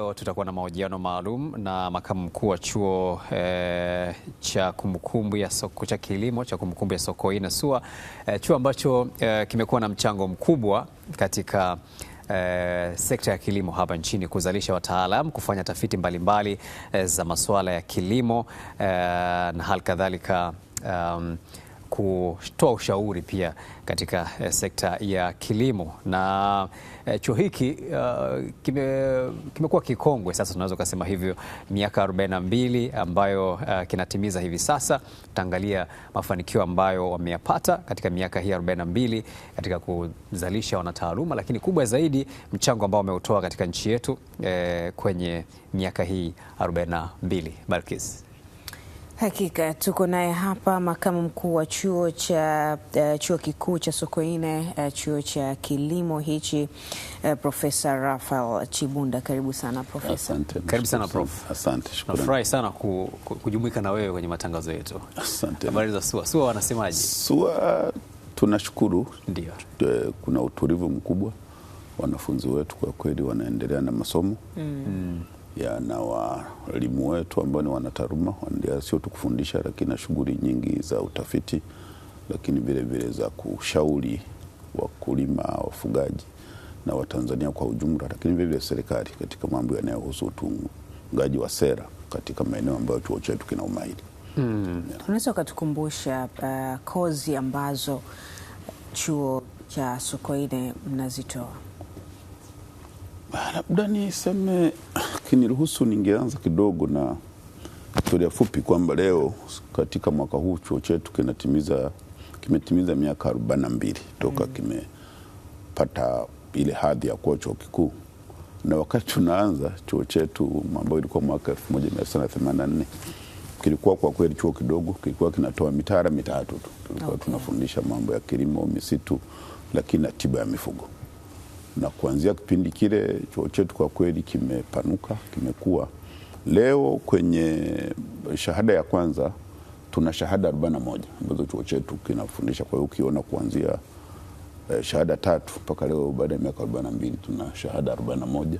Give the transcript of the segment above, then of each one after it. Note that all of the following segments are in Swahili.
leo tutakuwa na mahojiano maalum na makamu mkuu wa chuo cha kumbukumbu ya kilimo cha kumbukumbu ya Sokoine SUA, chuo ambacho kimekuwa na mchango mkubwa katika sekta ya kilimo hapa nchini, kuzalisha wataalamu, kufanya tafiti mbalimbali za masuala ya kilimo na hali kadhalika kutoa ushauri pia katika sekta ya kilimo. Na chuo hiki kimekuwa kikongwe sasa, tunaweza kusema hivyo, miaka 42 ambayo kinatimiza hivi sasa. Tutaangalia mafanikio ambayo wameyapata katika miaka hii 42 katika kuzalisha wanataaluma, lakini kubwa zaidi mchango ambao wameutoa katika nchi yetu kwenye miaka hii 42. Balkis. Hakika tuko naye hapa makamu mkuu wa chuo kikuu cha Sokoine, chuo cha kilimo hichi, Profesa Raphael Chibunda. Karibu sana Profesa. Asante. Karibu sana Prof. Asante, shukrani. Nafurahi sana kujumuika na wewe kwenye matangazo yetu. Asante. Habari za SUA? SUA wanasemaje? SUA tunashukuru. Ndio. Kuna utulivu mkubwa. Wanafunzi wetu kwa kweli wanaendelea na masomo. Na walimu wetu ambao ni wanataaluma wanaendelea sio tu kufundisha, lakini na shughuli nyingi za utafiti, lakini vile vile za kushauri wakulima, wafugaji na Watanzania kwa ujumla, lakini vile vile serikali katika mambo yanayohusu utungaji wa sera katika maeneo ambayo chuo chetu kina umahiri. Unaweza ukatukumbusha kozi ambazo chuo cha Sokoine mnazitoa? Labda niseme, kiniruhusu ningeanza kidogo na historia fupi kwamba leo katika mwaka huu chuo chetu kimetimiza miaka 42 toka kimepata ile hadhi ya kuwa chuo kikuu. Na wakati tunaanza chuo chetu ambayo ilikuwa mwaka 1984, kilikuwa kwa kweli chuo kidogo, kilikuwa kinatoa mitaala mitatu tu. Tulikuwa tunafundisha mambo ya kilimo, misitu, lakini na tiba ya mifugo. Na kuanzia kipindi kile chuo chetu kwa kweli kimepanuka, kimekuwa. Leo kwenye shahada ya kwanza tuna shahada 41 ambazo chuo chetu kinafundisha. Kwa hiyo ukiona kuanzia shahada 3 mpaka leo baada ya miaka 42 tuna shahada 41.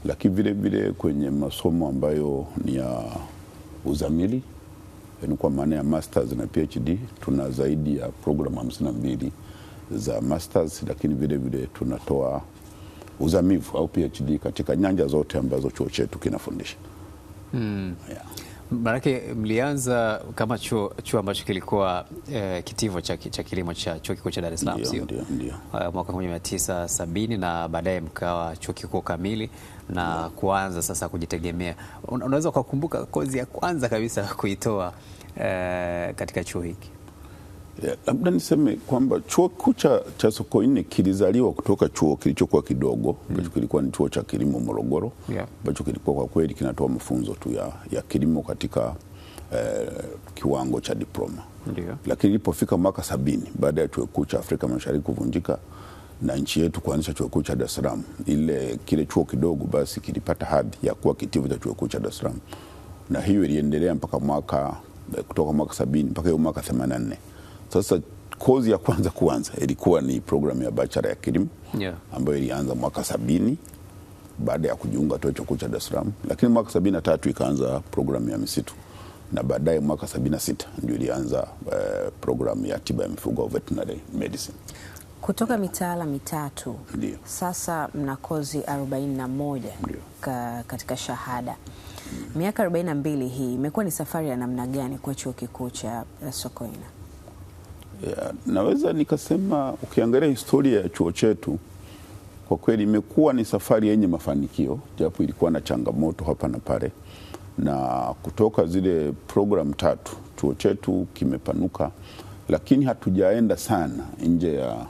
Lakini vile vile kwenye masomo ambayo ni ya uzamili, yani kwa maana ya masters na PhD, tuna zaidi ya programu 52 za masters, lakini vile vile tunatoa uzamivu au PhD katika nyanja zote ambazo chuo chetu kinafundisha. Maanake mlianza kama chuo ambacho kilikuwa kitivo cha kilimo cha chuo kikuu cha Dar es Salaam, sio? Ndio. Mwaka 1970 na baadaye mkawa chuo kikuu kamili na kuanza sasa kujitegemea. Unaweza kukumbuka kozi ya kwanza kabisa kuitoa katika chuo hiki? Labda niseme kwamba chuo kikuu cha Sokoine kilizaliwa kutoka chuo kilichokuwa kidogo, ambacho kilikuwa ni chuo cha kilimo Morogoro, ambacho kilikuwa kwa kweli kinatoa mafunzo tu ya kilimo katika kiwango cha diploma. Lakini ilipofika mwaka 70 baada ya chuo kikuu cha Afrika Mashariki kuvunjika na nchi yetu kuanzisha chuo kikuu cha Dar es Salaam, kile chuo kidogo basi kilipata hadhi ya kuwa kitivo cha chuo kikuu cha Dar es Salaam, na hiyo iliendelea mpaka kutoka mwaka 70 mpaka hiyo mwaka 84. Sasa kozi ya kwanza ilikuwa ni programu ya bachelor ya kilimo, ambayo ilianza mwaka 70 baada ya kujiunga chuo kikuu cha Dar es Salaam, lakini mwaka 73 ikaanza programu ya misitu, na baadaye mwaka 76 ndio ilianza programu ya tiba ya mifugo, veterinary medicine. Kutoka mitaala mitatu, sasa mna kozi 41 katika shahada. Miaka 42 hii imekuwa ni safari ya namna gani kwa chuo kikuu cha Sokoine? Naweza nikasema ukiangalia historia ya chuo chetu kwa kweli imekuwa ni safari yenye mafanikio, japo ilikuwa na changamoto hapa na pale. Na kutoka zile program 3 chuo chetu kimepanuka, lakini hatujaenda sana nje ya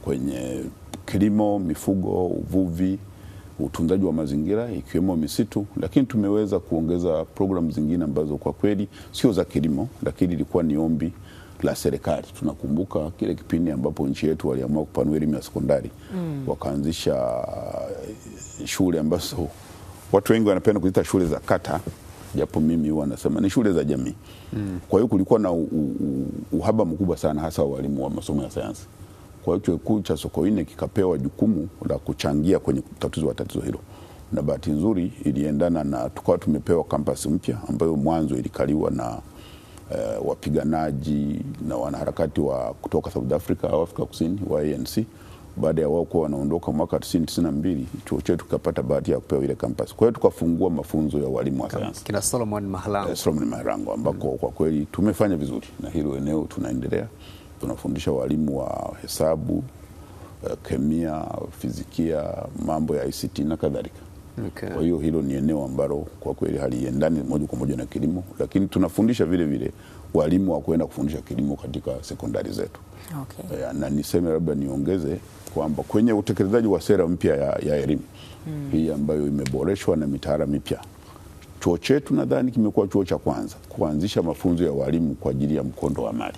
kwenye kilimo, mifugo, uvuvi, utunzaji wa mazingira ikiwemo misitu, lakini tumeweza kuongeza program zingine ambazo kwa kweli sio za kilimo, lakini ilikuwa ni ombi la serikali. Tunakumbuka kile kipindi ambapo nchi yetu waliamua kupanua elimu ya sekondari, wakaanzisha shule ambazo watu wengi wanapenda kuziita shule za kata, japo mimi huwa nasema ni shule za jamii. Kwa hiyo kulikuwa na uhaba mkubwa sana, hasa walimu wa masomo ya sayansi. Kwa hiyo chuo kikuu cha Sokoine kikapewa jukumu la kuchangia kwenye tatizo hilo. na bahati nzuri iliendana na tukawa tumepewa kampasi mpya ambayo mwanzo ilikaliwa na wapiganaji na wanaharakati wa kutoka South Africa au Afrika Kusini wa ANC. Baada ya wao kuwa wanaondoka mwaka 1992, chuo chetu kikapata bahati ya kupewa ile kampasi. Kwa hiyo tukafungua mafunzo ya walimu wa sayansi kina Solomon Mahalango, Solomon Mahalango ambako kwa kweli tumefanya vizuri na hilo eneo tunaendelea. Tunafundisha walimu wa hesabu, kemia, fizikia, mambo ya ICT na kadhalika. Okay. Kwa hiyo hilo ni eneo ambalo kwa kweli haliendani moja kwa moja na kilimo, lakini tunafundisha vile vile walimu wa kwenda kufundisha kilimo katika sekondari zetu. Okay. Na niseme labda niongeze kwamba kwenye utekelezaji wa sera mpya ya elimu hii ambayo imeboreshwa na mitaala mipya, chuo chetu nadhani kimekuwa chuo cha kwanza kuanzisha mafunzo ya walimu kwa ajili ya mkondo wa amali.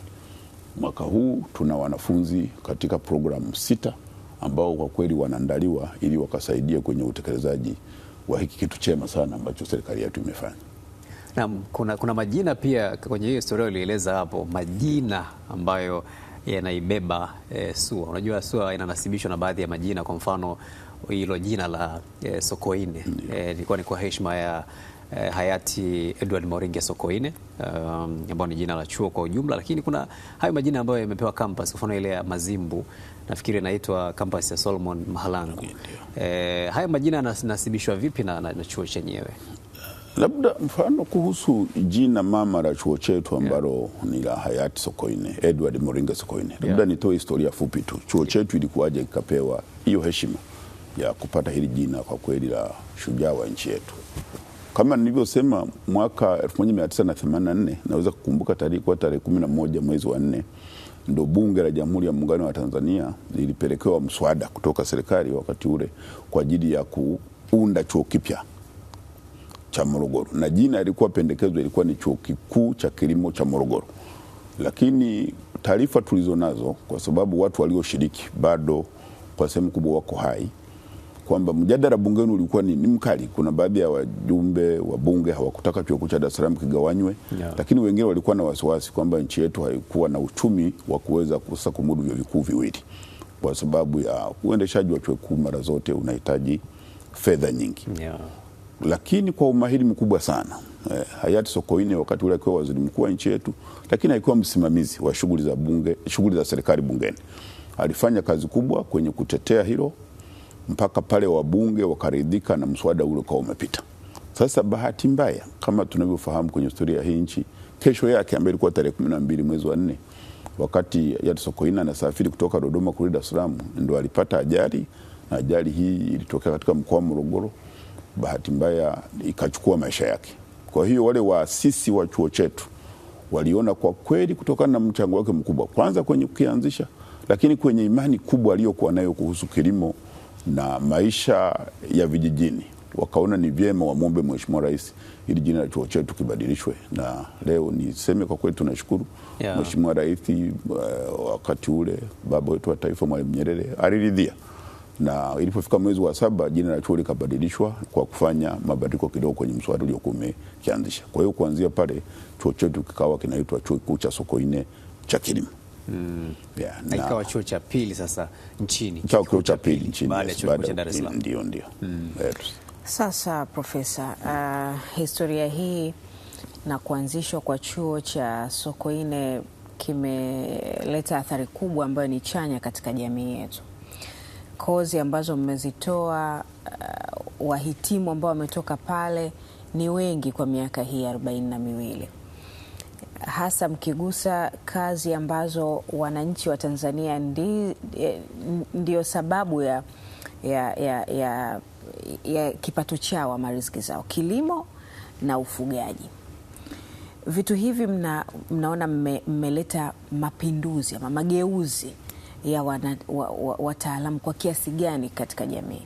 Mwaka huu tuna wanafunzi katika programu 6 ambao kwa kweli wanaandaliwa ili wakasaidia kwenye utekelezaji wa hiki kitu chema sana ambacho serikali yetu imefanya. Na kuna majina pia kwenye hiyo historia ulieleza hapo, majina ambayo yanaibeba SUA. Unajua SUA inanasibishwa na baadhi ya majina, kwa mfano hilo jina la Sokoine ilikuwa ni kwa heshima ya hayati Edward Moringe Sokoine, ambao ni jina la chuo kwa ujumla, lakini kuna hayo majina ambayo yamepewa campus, kwa mfano ile ya Mazimbu nafikiri inaitwa campus ya Solomon Mahalango. Hayo majina yanasibishwa vipi na chuo chenyewe? Labda mfano kuhusu jina mama la chuo chetu ambalo ni la hayati Sokoine, Edward Moringe Sokoine. Labda nitoe historia fupi tu. Chuo chetu ilikuwaje ikapewa hiyo heshima ya kupata hili jina kwa kweli la shujaa wa nchi yetu? Kama nilivyosema, mwaka 1984 naweza kukumbuka tarehe 11 mwezi wa 4 ndo Bunge la Jamhuri ya Muungano wa Tanzania lilipelekewa mswada kutoka serikali wakati ule kwa ajili ya kuunda chuo kipya cha Morogoro, na jina ilikuwa pendekezo ilikuwa ni Chuo Kikuu cha Kilimo cha Morogoro. Lakini taarifa tulizonazo, kwa sababu watu walioshiriki bado kwa sehemu kubwa wako hai, kwamba mjadala bungeni ulikuwa ni mkali. Kuna baadhi ya wajumbe wa bunge hawakutaka chuo kikuu cha Dar es Salaam kigawanywe, lakini wengine walikuwa na wasiwasi kwamba nchi yetu haikuwa na uchumi wa kuweza kusa kumudu vyuo vikuu viwili, kwa sababu ya uendeshaji wa chuo kikuu mara zote unahitaji fedha nyingi. Lakini kwa umahiri mkubwa sana hayati Sokoine wakati ule akiwa waziri mkuu wa nchi yetu, lakini alikuwa msimamizi wa shughuli za bunge, shughuli za serikali bungeni, alifanya kazi kubwa kwenye kutetea hilo mpaka pale wabunge wakaridhika na mswada ule kwa umepita. Sasa bahati mbaya, kama tunavyofahamu kwenye historia hii nchi, kesho yake ambayo ilikuwa tarehe 12 mwezi wa 4, wakati hayati Sokoine anasafiri kutoka Dodoma kurudi Dar es Salaam, ndio alipata ajali, na ajali hii ilitokea katika mkoa wa Morogoro. Bahati mbaya ikachukua maisha yake. Kwa hiyo wale waasisi wa chuo chetu waliona kwa kweli, kutokana na mchango wake mkubwa kwanza kwenye kukianzisha, lakini kwenye imani kubwa aliyokuwa nayo kuhusu kilimo na maisha ya vijijini, wakaona ni vyema wamwombe Mheshimiwa Rais ili jina la chuo chetu kibadilishwe. Na leo niseme kwa kweli tunashukuru Mheshimiwa Rais wakati ule, baba wetu wa taifa Mwalimu Nyerere aliridhia, na ilipofika mwezi wa 7 jina la chuo likabadilishwa kwa kufanya mabadiliko kidogo kwenye mswada uliokuwa umekianzisha. Kwa hiyo kuanzia pale chuo chetu kikawa kinaitwa Chuo Kikuu cha Sokoine cha Kilimo. Na ikawa chuo cha pili sasa nchini. Chuo cha pili nchini baada ya chuo kikuu cha Dar es Salaam. Ndio. Sasa Profesa, historia hii na kuanzishwa kwa chuo cha Sokoine kimeleta athari kubwa ambayo ni chanya katika jamii yetu. Kozi ambazo mmezitoa, wahitimu ambao wametoka pale ni wengi kwa miaka hii 42, hasa mkigusa kazi ambazo wananchi wa Tanzania ndio sababu ya kipato chao ama riziki zao, kilimo na ufugaji. Vitu hivi mnaona mmeleta mapinduzi ama mageuzi ya wataalamu kwa kiasi gani katika jamii?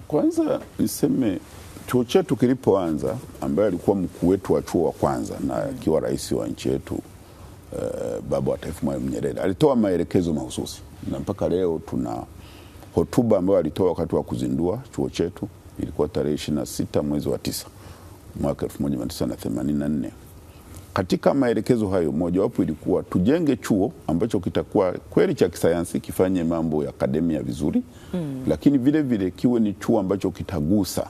Kwanza niseme chuo chetu kilipoanza, ambaye alikuwa mkuu wetu wa chuo wa kwanza na akiwa rais wa nchi yetu, baba wa taifa Mwalimu Nyerere, alitoa maelekezo mahususi, na mpaka leo tuna hotuba ambayo alitoa wakati wa kuzindua chuo chetu. Ilikuwa tarehe 26 mwezi wa 9 mwaka 1984. katika maelekezo hayo mojawapo ilikuwa tujenge chuo ambacho kitakuwa kweli cha kisayansi, kifanye mambo ya akademia vizuri, lakini vile vile kiwe ni chuo ambacho kitagusa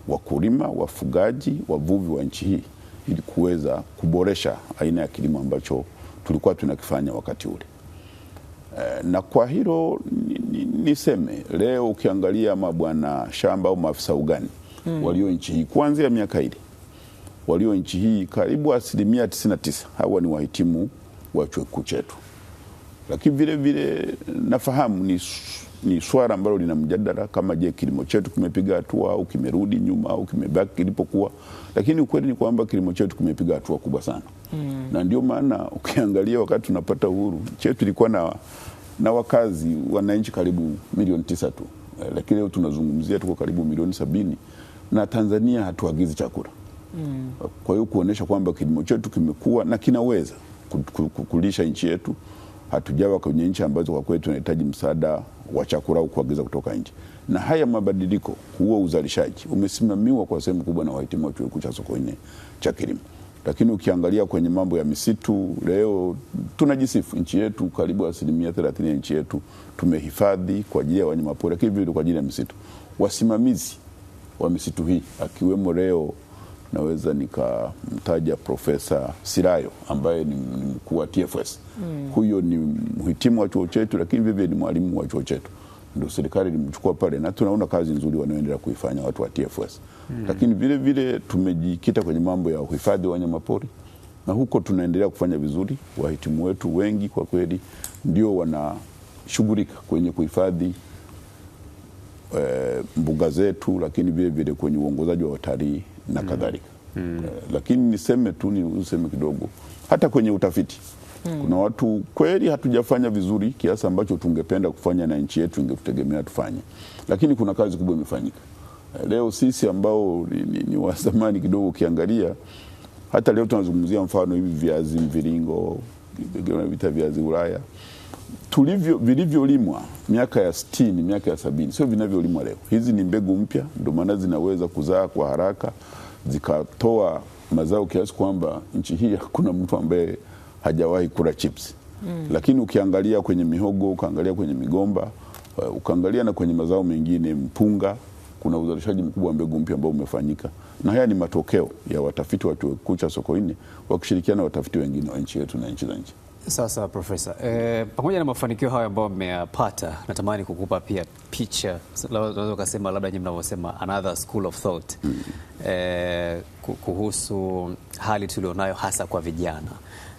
wakulima, wafugaji, wavuvi wa nchi hii ili kuweza kuboresha aina ya kilimo ambacho tulikuwa tunakifanya wakati ule. Na kwa hilo niseme leo ukiangalia mabwana shamba au maafisa ugani walio nchi hii kuanzia miaka ile walio nchi hii karibu 99% hawa ni wahitimu wa chuo kikuu chetu. Lakini vile vile nafahamu ni swala ambalo lina mjadala kama je, kilimo chetu kimepiga hatua au kimerudi nyuma au kimebaki kilipokuwa, lakini ukweli ni kwamba kilimo chetu kimepiga hatua kubwa sana. Na ndio maana ukiangalia wakati tunapata uhuru chetu ilikuwa na wakazi wananchi karibu milioni 9 tu, lakini leo tunazungumzia tuko karibu milioni 70 na Tanzania hatuagizi chakula. Kwa hiyo kuonesha kwamba kilimo chetu kimekuwa na kinaweza kulisha nchi yetu. Hatujawa kwenye nchi ambazo kwa kweli tunahitaji msaada wa chakula au kuagiza kutoka nje. Na haya mabadiliko, huo uzalishaji umesimamiwa kwa sehemu kubwa na wahitimu wa chuo kikuu cha Sokoine cha kilimo. Lakini ukiangalia kwenye mambo ya misitu, leo tunajisifu nchi yetu karibu 30% ya nchi yetu tumehifadhi kwa ajili ya wanyamapori, lakini vile kwa ajili ya misitu. Wasimamizi wa misitu hii akiwemo leo naweza nikamtaja Profesa Sirayo ambaye ni mkuu wa TFS. Huyo ni mhitimu wa chuo chetu, lakini vivyo ni mwalimu wa chuo chetu. Ndio serikali ilimchukua pale na tunaona kazi nzuri wanaoendelea kuifanya watu wa TFS. Lakini vile vile tumejikita kwenye mambo ya uhifadhi wa wanyamapori na huko tunaendelea kufanya vizuri. Wahitimu wetu wengi kwa kweli ndio wanashughulika kwenye kuhifadhi mbuga zetu, lakini vile vile kwenye uongozaji wa watalii na kadhalika. Lakini niseme kidogo hata kwenye utafiti kuna watu kweli hatujafanya vizuri kiasi ambacho tungependa kufanya na nchi yetu ingetutegemea tufanye, lakini kuna kazi kubwa imefanyika. Leo sisi ambao ni wa zamani kidogo ukiangalia, hata leo tunazungumzia mfano hivi viazi mviringo, vita viazi Ulaya vilivyolimwa miaka ya 60, miaka ya 70, sio vinavyolimwa leo. Hizi ni mbegu mpya, ndio maana zinaweza kuzaa kwa haraka zikatoa mazao kiasi kwamba nchi hii hakuna mtu ambaye hajawahi kula chips. Lakini ukiangalia kwenye mihogo, ukaangalia kwenye migomba, ukaangalia na kwenye mazao mengine mpunga, kuna uzalishaji mkubwa wa mbegu mpya ambao umefanyika. Na haya ni matokeo ya watafiti wa chuo kikuu cha Sokoine wakishirikiana na watafiti wengine wa nchi yetu na nchi za nje. Sasa Profesa, pamoja na mafanikio hayo ambayo mmeyapata, natamani kukupa pia picha, unaweza kusema labda nyinyi mnavyosema another school of thought kuhusu hali tulionayo hasa kwa vijana.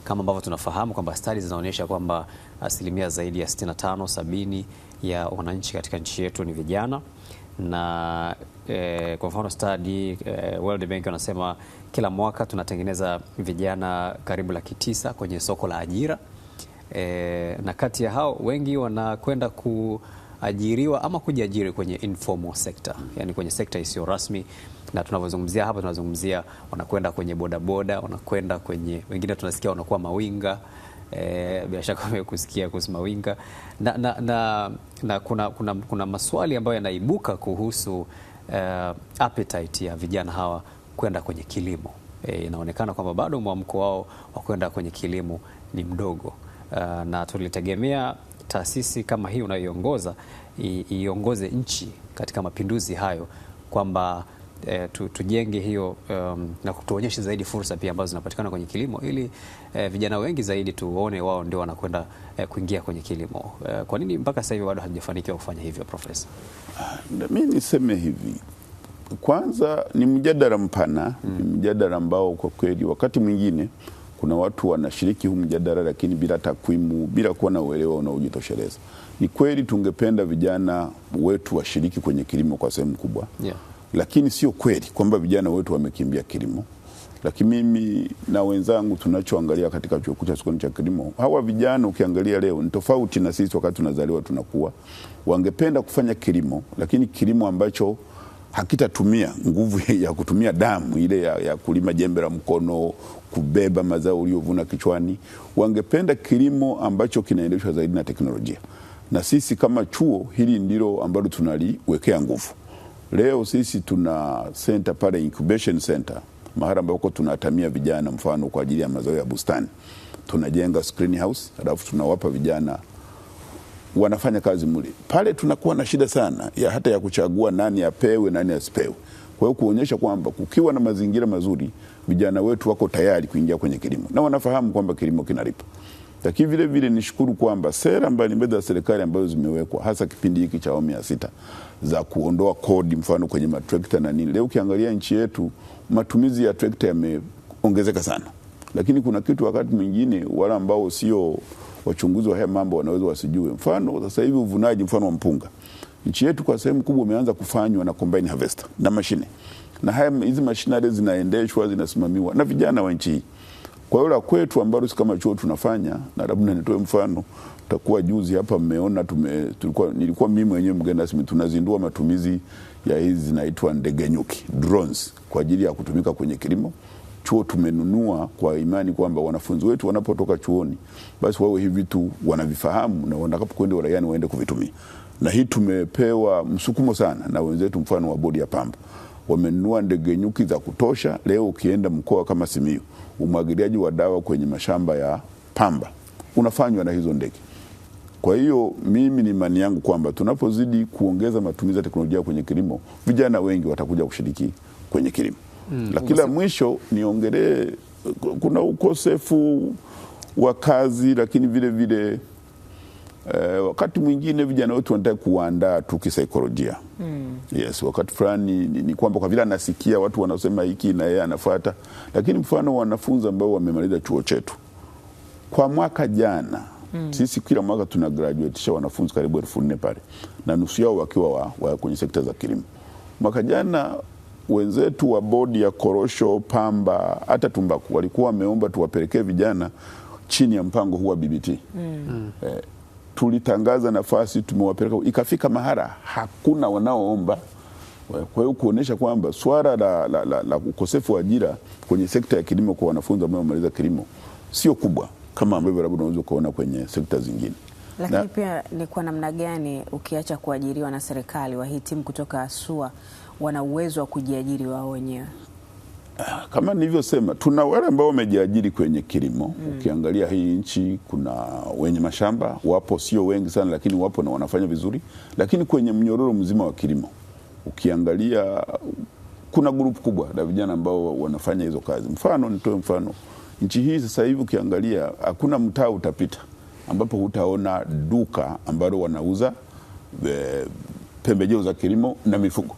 Kama ambavyo tunafahamu kwamba studies zinaonyesha kwamba asilimia zaidi ya 65-70 ya wananchi katika nchi yetu ni vijana. Na kwa mfano study World Bank wanasema kila mwaka tunatengeneza vijana karibu 900,000 kwenye soko la ajira, na kati ya hao wengi wanakwenda kuajiriwa ama kujiajiri kwenye informal sector, yani kwenye sekta isiyo rasmi. Na tunavyozungumzia hapa tunazungumzia wanakwenda kwenye bodaboda, wanakwenda kwenye, wengine tunasikia wanakuwa mawinga, bila shaka umekusikia kuhusu mawinga na kuna maswali ambayo yanaibuka kuhusu appetite ya vijana hawa kwenda kwenye kilimo. Inaonekana kwamba bado mwamko wao wa kwenda kwenye kilimo ni mdogo, na tulitegemea taasisi kama hii unayoiongoza iongoze nchi katika mapinduzi hayo, kwamba tujenge hiyo na kutuonyesha zaidi fursa pia ambazo zinapatikana kwenye kilimo, ili vijana wengi zaidi tuone wao ndio wanakwenda kuingia kwenye kilimo. Kwa nini mpaka sasa hivi bado hajafanikiwa kufanya hivyo, Profesa? Mimi niseme hivi, kwanza ni mjadala mpana, ni mjadala ambao kwa kweli wakati mwingine kuna watu wanashiriki huu mjadala lakini bila takwimu, bila kuwa na uelewa unaojitosheleza. Ni kweli tungependa vijana wetu washiriki kwenye kilimo kwa sehemu kubwa. Lakini sio kweli kwamba vijana wetu wamekimbia kilimo. Lakini mimi na wenzangu tunachoangalia katika chuo kikuu cha Sokoine cha kilimo, hawa vijana ukiangalia leo ni tofauti na sisi wakati tunazaliwa tunakuwa. Wangependa kufanya kilimo, lakini kilimo ambacho hakitatumia nguvu ya kutumia damu ile ya kulima jembe la mkono, kubeba mazao uliyovuna kichwani. Wangependa kilimo ambacho kinaendeshwa zaidi na teknolojia. Na sisi kama chuo hili ndilo ambalo tunaliwekea nguvu. Leo sisi tuna center pale, incubation center mahali ambako tunatamia vijana, mfano kwa ajili ya mazao ya bustani, tunajenga screen house, alafu tunawapa vijana wanafanya kazi mule. Pale tunakuwa na shida sana ya hata ya kuchagua nani apewe nani asipewe. Kwa hiyo kuonyesha kwamba kukiwa na mazingira mazuri, vijana wetu wako tayari kuingia kwenye kilimo na wanafahamu kwamba kilimo kinalipa. Lakini vile vile nishukuru kwamba sera mbalimbali za serikali ambazo zimewekwa hasa kipindi hiki cha awamu ya 6 za kuondoa kodi, mfano kwenye matrekta na nini. Leo ukiangalia nchi yetu matumizi ya trekta yameongezeka sana. Lakini kuna kitu wakati mwingine wala ambao sio wachunguzi wa haya mambo wanaweza wasijue. Mfano sasa hivi uvunaji mfano wa mpunga. Nchi yetu kwa sehemu kubwa umeanza kufanywa na combine harvester na mashine. Na haya hizi machinery zinaendeshwa, zinasimamiwa na vijana wa nchi hii. Kwa hiyo la kwetu ambalo kama chuo tunafanya, na labda nitoe mfano, tutakuwa juzi hapa mmeona nilikuwa mimi mwenyewe mgeni rasmi tunazindua matumizi ya hizi zinaitwa ndege nyuki, drones, kwa ajili ya kutumika kwenye kilimo. Chuo tumenunua kwa imani kwamba wanafunzi wetu wanapotoka chuoni basi wao hivi vitu wanavifahamu na wanakapokwenda uraiani waende kuvitumia. Na hii tumepewa msukumo sana na wenzetu, mfano wa bodi ya pamba. Wamenunua ndege nyuki za kutosha. Leo ukienda mkoa kama Simiyu, umwagiliaji wa dawa kwenye mashamba ya pamba unafanywa na hizo ndege. Kwa hiyo mimi ni imani yangu kwamba tunapozidi kuongeza matumizi ya teknolojia kwenye kilimo, vijana wengi watakuja kushiriki kwenye kilimo. Lakini la mwisho niongelee, kuna ukosefu wa kazi, lakini vile vile wakati mwingine vijana wetu wanataka kuandaa tu kisaikolojia. Yes, wakati fulani ni kwamba kwa vile anasikia watu wanasema hiki na yeye anafuata. Lakini mfano wanafunzi ambao wamemaliza chuo chetu kwa mwaka jana, sisi kila mwaka tuna graduateisha wanafunzi karibu 4,000 pale, na nusu yao wakiwa wa kwenye sekta za kilimo. Mwaka jana wenzetu wa bodi ya korosho, pamba, hata tumbaku walikuwa wameomba tuwapelekee vijana chini ya mpango huu wa BBT. Tulitangaza nafasi, tumewapeleka, ikafika mahara hakuna wanaoomba. Kwa hiyo kuonesha kwamba swala la ukosefu wa ajira kwenye sekta ya kilimo kwa wanafunzi ambao wamaliza kilimo sio kubwa kama ambavyo labda unaweza kuona kwenye sekta zingine. Lakini pia ni kwa namna gani ukiacha kuajiriwa na serikali, wahitimu kutoka SUA wana uwezo wa kujiajiri wao wenyewe? Kama nilivyosema, tuna wale ambao wamejiajiri kwenye kilimo. Ukiangalia hii nchi kuna wenye mashamba, wapo sio wengi sana lakini wapo na wanafanya vizuri. Lakini kwenye mnyororo mzima wa kilimo, ukiangalia kuna grupu kubwa la vijana ambao wanafanya hizo kazi. Mfano, nitoe mfano, nchi hii sasa hivi ukiangalia hakuna mtaa utapita ambapo hutaona duka ambalo wanauza pembejeo za kilimo na mifugo.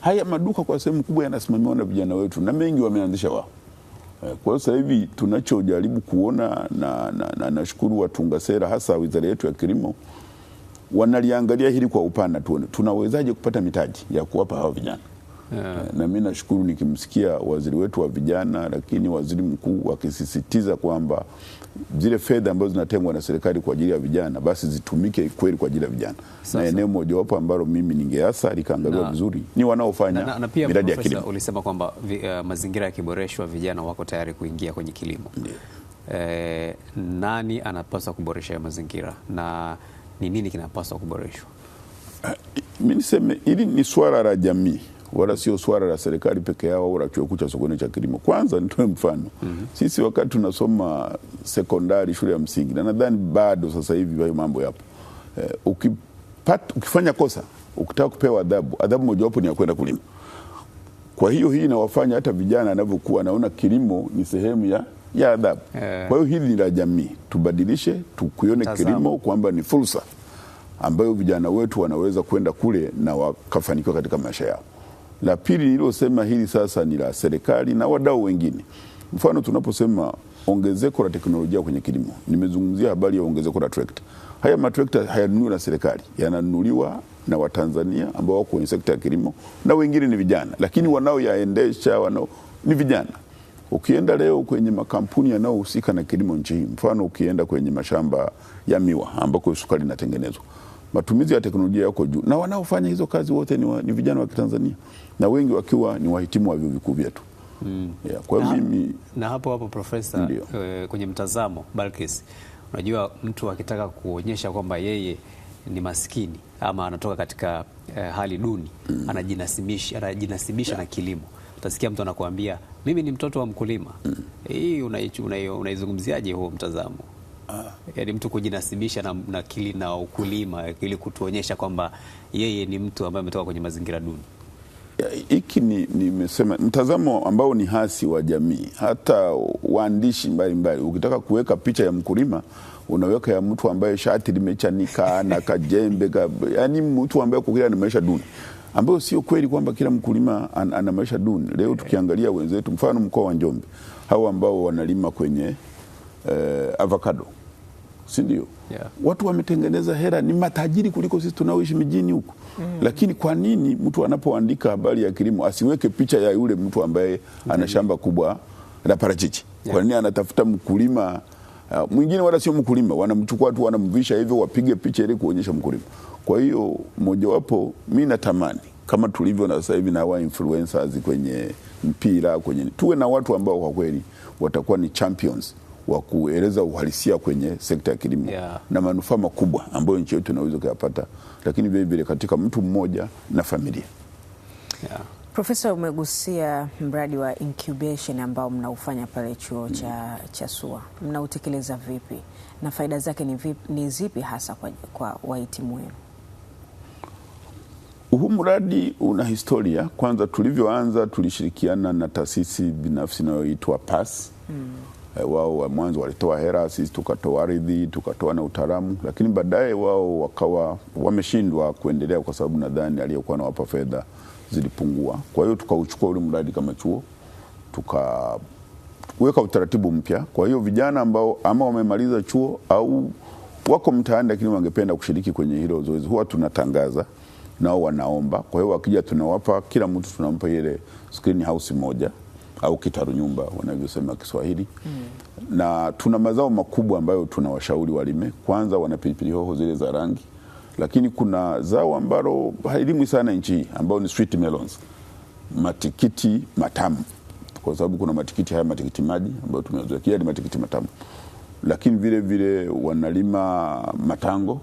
Haya maduka kwa sehemu kubwa yanasimamiwa na vijana wetu na mengi wameanzisha wao. Kwa hiyo sasa hivi tunachojaribu kuona na nashukuru watunga sera hasa wizara yetu ya kilimo wanaliangalia hili kwa upana, tuone tunawezaje kupata mitaji ya kuwapa hao vijana. Na mimi nashukuru nikimsikia waziri wetu wa vijana, lakini waziri mkuu wakisisitiza kwamba zile fedha ambazo zinatengwa na serikali kwa ajili ya vijana basi zitumike kweli kwa ajili ya vijana. Na eneo moja wapo ambalo mimi ningeasa likaangaliwa vizuri ni wanaofanya miradi ya kilimo. Ulisema kwamba mazingira yakiboreshwa vijana wako tayari kuingia kwenye kilimo. Nani anapaswa kuboresha mazingira na ni nini kinapaswa kuboreshwa? Mimi niseme hili ni swala la jamii, wala sio swala la serikali peke yao wala chuo kikuu cha Sokoine cha kilimo. Kwanza nitoe mfano. Sisi wakati tunasoma sekondari shule ya msingi, na nadhani bado sasa hivi hayo mambo yapo. Ukifanya kosa, ukitaka kupewa adhabu mojawapo ni ya kwenda kulima. Kwa hiyo hii inawafanya hata vijana anavyokuwa naona kilimo ni sehemu ya adhabu. Kwa hiyo hili ni la jamii. Tubadilishe, tukione kilimo kwamba ni fursa ambayo vijana wetu wanaweza kwenda kule na wakafanikiwa katika maisha yao. La pili nililosema hili sasa ni la serikali na wadau wengine. Mfano tunaposema ongezeko la teknolojia kwenye kilimo, nimezungumzia habari ya ongezeko la trekta. Haya matrekta hayanunuliwi na serikali, yananunuliwa na Watanzania ambao wako kwenye sekta ya kilimo na wengine ni vijana, lakini wanaoyaendesha ni vijana. Ukienda leo kwenye makampuni yanayohusika na kilimo nchi hii, mfano ukienda kwenye mashamba ya miwa ambako sukari inatengenezwa, matumizi ya teknolojia yako juu na wanaofanya hizo kazi wote ni vijana wa Kitanzania na wengi wakiwa ni wahitimu wa vyuo vikuu vyetu. Kwa mimi na hapo Profesa, kwenye mtazamo Balkis, unajua mtu akitaka kuonyesha kwamba yeye ni maskini ama anatoka katika hali duni, anajinasibisha na kilimo. Utasikia mtu anakuambia mimi ni mtoto wa mkulima. Hii unaizungumziaje huo mtazamo? Yaani mtu kujinasibisha na ukulima ili kutuonyesha kwamba yeye ni mtu ambaye ametoka kwenye mazingira duni. Hiki nimesema mtazamo ambao ni hasi wa jamii. Hata waandishi mbalimbali ukitaka kuweka picha ya mkulima unaweka ya mtu ambaye shati limechanika na kajembe yani mtu ambaye kukila na maisha duni, ambayo sio kweli kwamba kila mkulima ana maisha duni. Leo tukiangalia wenzetu, mfano mkoa wa Njombe, hao ambao wanalima kwenye avocado, si ndio? Watu wametengeneza hela, ni matajiri kuliko sisi tunaoishi mijini huko. Lakini kwa nini mtu anapoandika habari ya kilimo asiweke picha ya yule mtu ambaye ana shamba kubwa la parachichi? Kwa nini anatafuta mkulima mwingine wala sio mkulima, wanamchukua tu wanamvisha hivyo wapige picha ili kuonyesha mkulima? Kwa hiyo mojawapo mimi natamani kama tulivyo na sasa hivi na wa influencers kwenye mpira, tuwe na watu ambao kwa kweli watakuwa ni champions wa kueleza uhalisia kwenye sekta ya kilimo na manufaa makubwa ambayo nchi yetu inaweza kuyapata, lakini vile vile katika mtu mmoja na familia. Profesa, umegusia mradi wa incubation ambao mnaufanya pale chuo cha SUA. Mnautekeleza vipi na faida zake ni zipi hasa kwa wahitimu wenu? Huu mradi una historia. Kwanza tulivyoanza tulishirikiana na taasisi binafsi inayoitwa PASS. Wao wa mwanzo walitoa hela, sisi tukatoa ardhi, tukatoa na utaalamu, lakini baadaye wao wakawa wameshindwa kuendelea kwa sababu nadhani aliyokuwa anawapa fedha zilipungua. Kwa hiyo tukauchukua ule mradi kama chuo, tukaweka utaratibu mpya. Kwa hiyo vijana ambao ama wamemaliza chuo au wako mtaani lakini wangependa kushiriki kwenye hilo zoezi, huwa tunatangaza nao wanaomba. Kwa hiyo wakija tunawapa, kila mtu tunampa ile screen house moja au kitaru nyumba wanavyosema Kiswahili. Na tuna mazao makubwa ambayo tunawashauri walime. Kwanza wana pilipili hoho zile za rangi, lakini kuna zao ambalo halilimwi sana nchi ambao ni sweet melons, matikiti matamu, kwa sababu kuna matikiti haya matikiti maji ambayo tumezoea ni matikiti matamu. Lakini vile vile wanalima matango,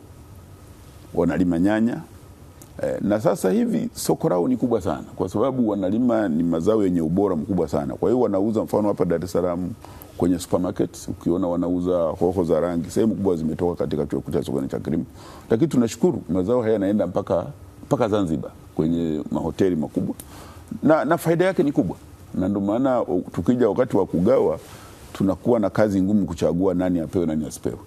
wanalima nyanya. Na sasa hivi soko lao ni kubwa sana kwa sababu wanalima ni mazao yenye ubora mkubwa sana. Kwa hiyo wanauza, mfano hapa Dar es Salaam kwenye supermarket ukiona wanauza hoho za rangi, sehemu kubwa zimetoka katika chuo cha sokoni cha kilimo. Lakini tunashukuru mazao haya yanaenda mpaka Zanzibar kwenye mahoteli makubwa na faida yake ni kubwa. Na ndio maana tukija wakati wa kugawa tunakuwa na kazi ngumu kuchagua nani apewe nani asipewe.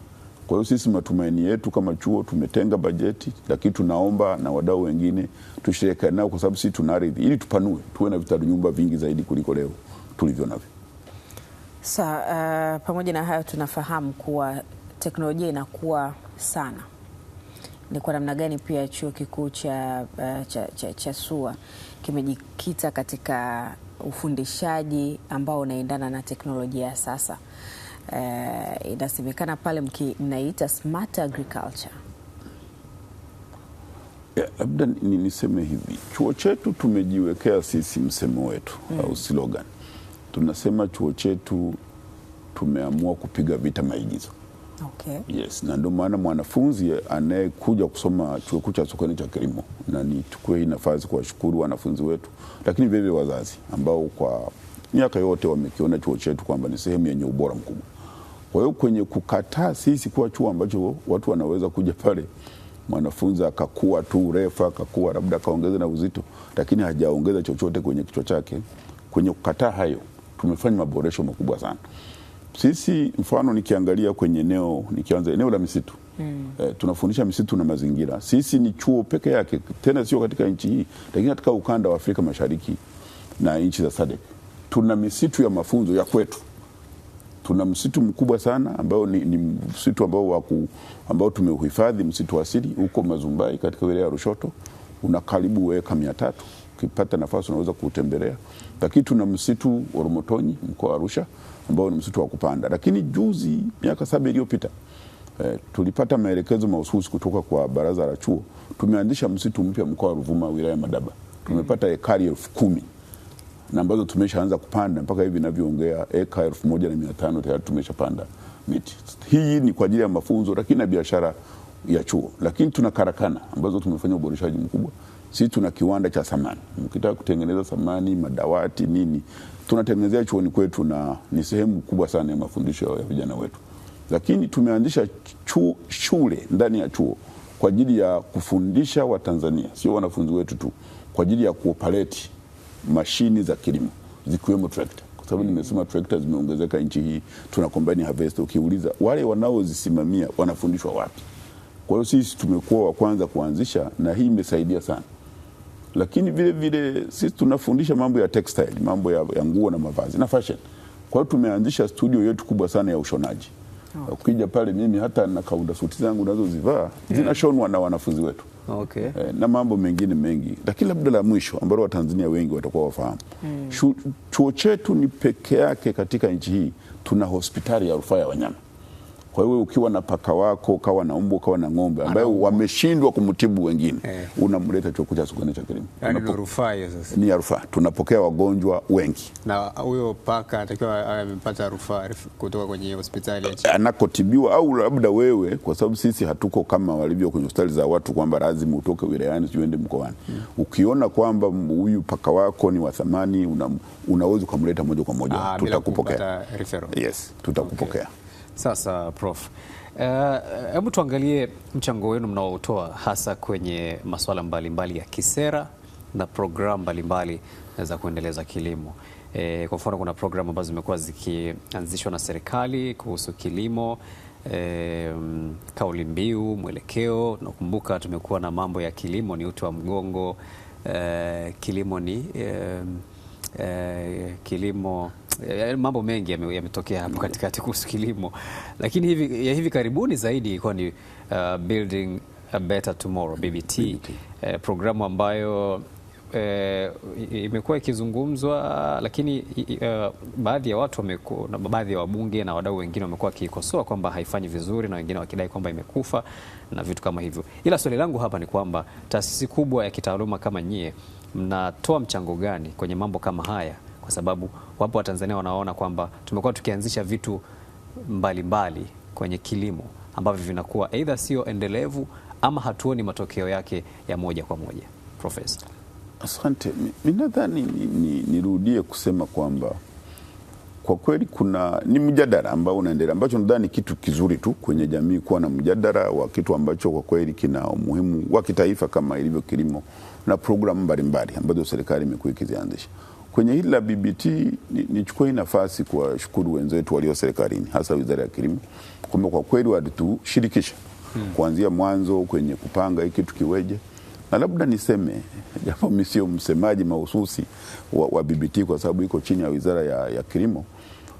Kwa hiyo sisi matumaini yetu kama chuo tumetenga bajeti, lakini tunaomba na wadau wengine tushirikiane nao kwa sababu sisi tuna ardhi ili tupanue, tuwe na vitalu nyumba vingi zaidi kuliko leo tulivyo navyo. Pamoja na hayo tunafahamu kuwa teknolojia inakuwa sana. Ni kwa namna gani pia chuo kikuu cha SUA kimejikita katika ufundishaji ambao unaendana na teknolojia ya sasa? Inasemekana pale mnaita smart agriculture. Labda niseme hivi, chuo chetu tumejiwekea sisi msemo wetu au slogan. Tunasema chuo chetu tumeamua kupiga vita maigizo. Yes, na ndio maana mwanafunzi anayekuja kusoma chuo kikuu cha sokoni cha kilimo, na nichukue hii nafasi kuwashukuru wanafunzi wetu, lakini vile vile wazazi ambao kwa miaka yote wamekiona chuo chetu kwamba ni sehemu yenye ubora mkubwa. Kwa hiyo kwenye kukataa sisi kuwa chuo ambacho watu wanaweza kuja pale mwanafunzi akakua tu urefu, akakua labda kaongeza na uzito, lakini hajaongeza chochote kwenye kichwa chake, kwenye kukataa hayo tumefanya maboresho makubwa sana. Sisi mfano nikiangalia kwenye nikianza eneo la misitu, tunafundisha misitu na mazingira. Sisi ni chuo peke yake, tena sio katika nchi hii, lakini katika ukanda wa Afrika Mashariki na nchi za SADC. Tuna misitu ya mafunzo ya kwetu. Tuna msitu mkubwa sana ambao ni msitu ambao tumeuhifadhi, msitu asili huko Mazumbai katika wilaya ya Lushoto. Una karibu eka 300. Ukipata nafasi unaweza kutembelea. Lakini tuna msitu wa Rumotonyi mkoa wa Arusha ambao ni msitu wa kupanda. Lakini juzi miaka 7 iliyopita tulipata maelekezo mahususi kutoka kwa baraza la chuo. Tumeanzisha msitu mpya mkoa wa Ruvuma wilaya ya Madaba. Tumepata ekari 10,000 na ambazo tumeshaanza kupanda mpaka hivi ninavyoongea eka 1,500 tayari tumeshapanda miti. Hii ni kwa ajili ya mafunzo lakini na biashara ya chuo. Lakini tuna karakana ambazo tumefanya uboreshaji mkubwa. Sisi tuna kiwanda cha samani. Mkitaka kutengeneza samani, madawati, nini, tunatengenezea chuoni kwetu na ni sehemu kubwa sana ya mafundisho ya vijana wetu. Lakini tumeanzisha shule ndani ya chuo kwa ajili ya kufundisha Watanzania, sio wanafunzi wetu tu, kwa ajili ya kuoperate mashini za kilimo zikiwemo trekta. Kwa sababu nimesema trekta zimeongezeka nchi hii, tuna combine harvester. Ukiuliza wale wanaozisimamia wanafundishwa wapi? Kwa hiyo sisi tumekuwa wa kwanza kuanzisha na hii imesaidia sana. Lakini vile vile sisi tunafundisha mambo ya textile, mambo ya nguo na mavazi na fashion. Kwa hiyo tumeanzisha studio yetu kubwa sana ya ushonaji. Okay. Ukija pale mimi hata na kaunda suti zangu nazozivaa zinashonwa na wanafunzi wetu. Okay. Na mambo mengine mengi. Lakini labda la mwisho ambalo Watanzania wengi watakuwa wafahamu. Chuo chetu ni peke yake katika nchi hii tuna hospitali ya rufaa ya wanyama. Kwa hiyo ukiwa na paka wako, kawa na mbwa, kawa na ng'ombe ambayo wameshindwa kumtibu wengine, unamleta chuo cha Sokoine cha kilimo. Yaani ni rufaa hiyo sasa. Ni rufaa. Tunapokea wagonjwa wengi. Na huyo paka anatakiwa amepata rufaa kutoka kwenye hospitali ya chini. Anakotibiwa au labda wewe, kwa sababu sisi hatuko kama walivyo kwenye hospitali za watu kwamba lazima utoke wilayani uende mkoani. Ukiona kwamba huyu paka wako ni wa thamani, unaweza kumleta moja kwa moja, tutakupokea. Yes, tutakupokea. Okay. Sasa Prof, hebu tuangalie mchango wenu mnaotoa hasa kwenye masuala mbalimbali ya kisera na programu mbalimbali za kuendeleza kilimo. Kwa mfano kuna programu ambazo zimekuwa zikianzishwa na serikali kuhusu kilimo, kauli mbiu, mwelekeo. Nakumbuka tumekuwa na mambo ya kilimo ni uti wa mgongo, kilimo ni kilimo, mambo mengi yametokea hapo katikati kuhusu kilimo, lakini hivi karibuni zaidi ilikuwa ni Building a Better Tomorrow, BBT. Programu ambayo imekuwa ikizungumzwa, lakini baadhi ya watu wamekuwa, baadhi ya wabunge na wadau wengine wamekuwa wakikosoa kwamba haifanyi vizuri na wengine wakidai kwamba imekufa na vitu kama hivyo. Ila swali langu hapa ni kwamba taasisi kubwa ya kitaaluma kama nyie mnatoa mchango gani kwenye mambo kama haya? Kwa sababu wapo Watanzania wanaona kwamba tumekuwa tukianzisha vitu mbalimbali kwenye kilimo ambavyo vinakuwa aidha sio endelevu ama hatuoni matokeo yake ya moja kwa moja. Profesa. Asante. Mimi nadhani nirudie kusema kwamba kwa kweli ni mjadala ambao unaendelea, ambacho nadhani kitu kizuri tu kwenye jamii kuwa na mjadala wa kitu ambacho kwa kweli kina umuhimu wa kitaifa kama ilivyo kilimo na programu mbalimbali ambazo serikali imekuwa ikizianzisha. Kwenye hili la BBT nichukue nafasi kwa shukuru wenzetu walio serikalini, hasa Wizara ya Kilimo, kwa kweli walitushirikisha kuanzia mwanzo kwenye kupanga hiki kitu kiweje. Na labda niseme, japo mimi sio msemaji mahususi wa BBT kwa sababu iko chini ya Wizara ya Kilimo,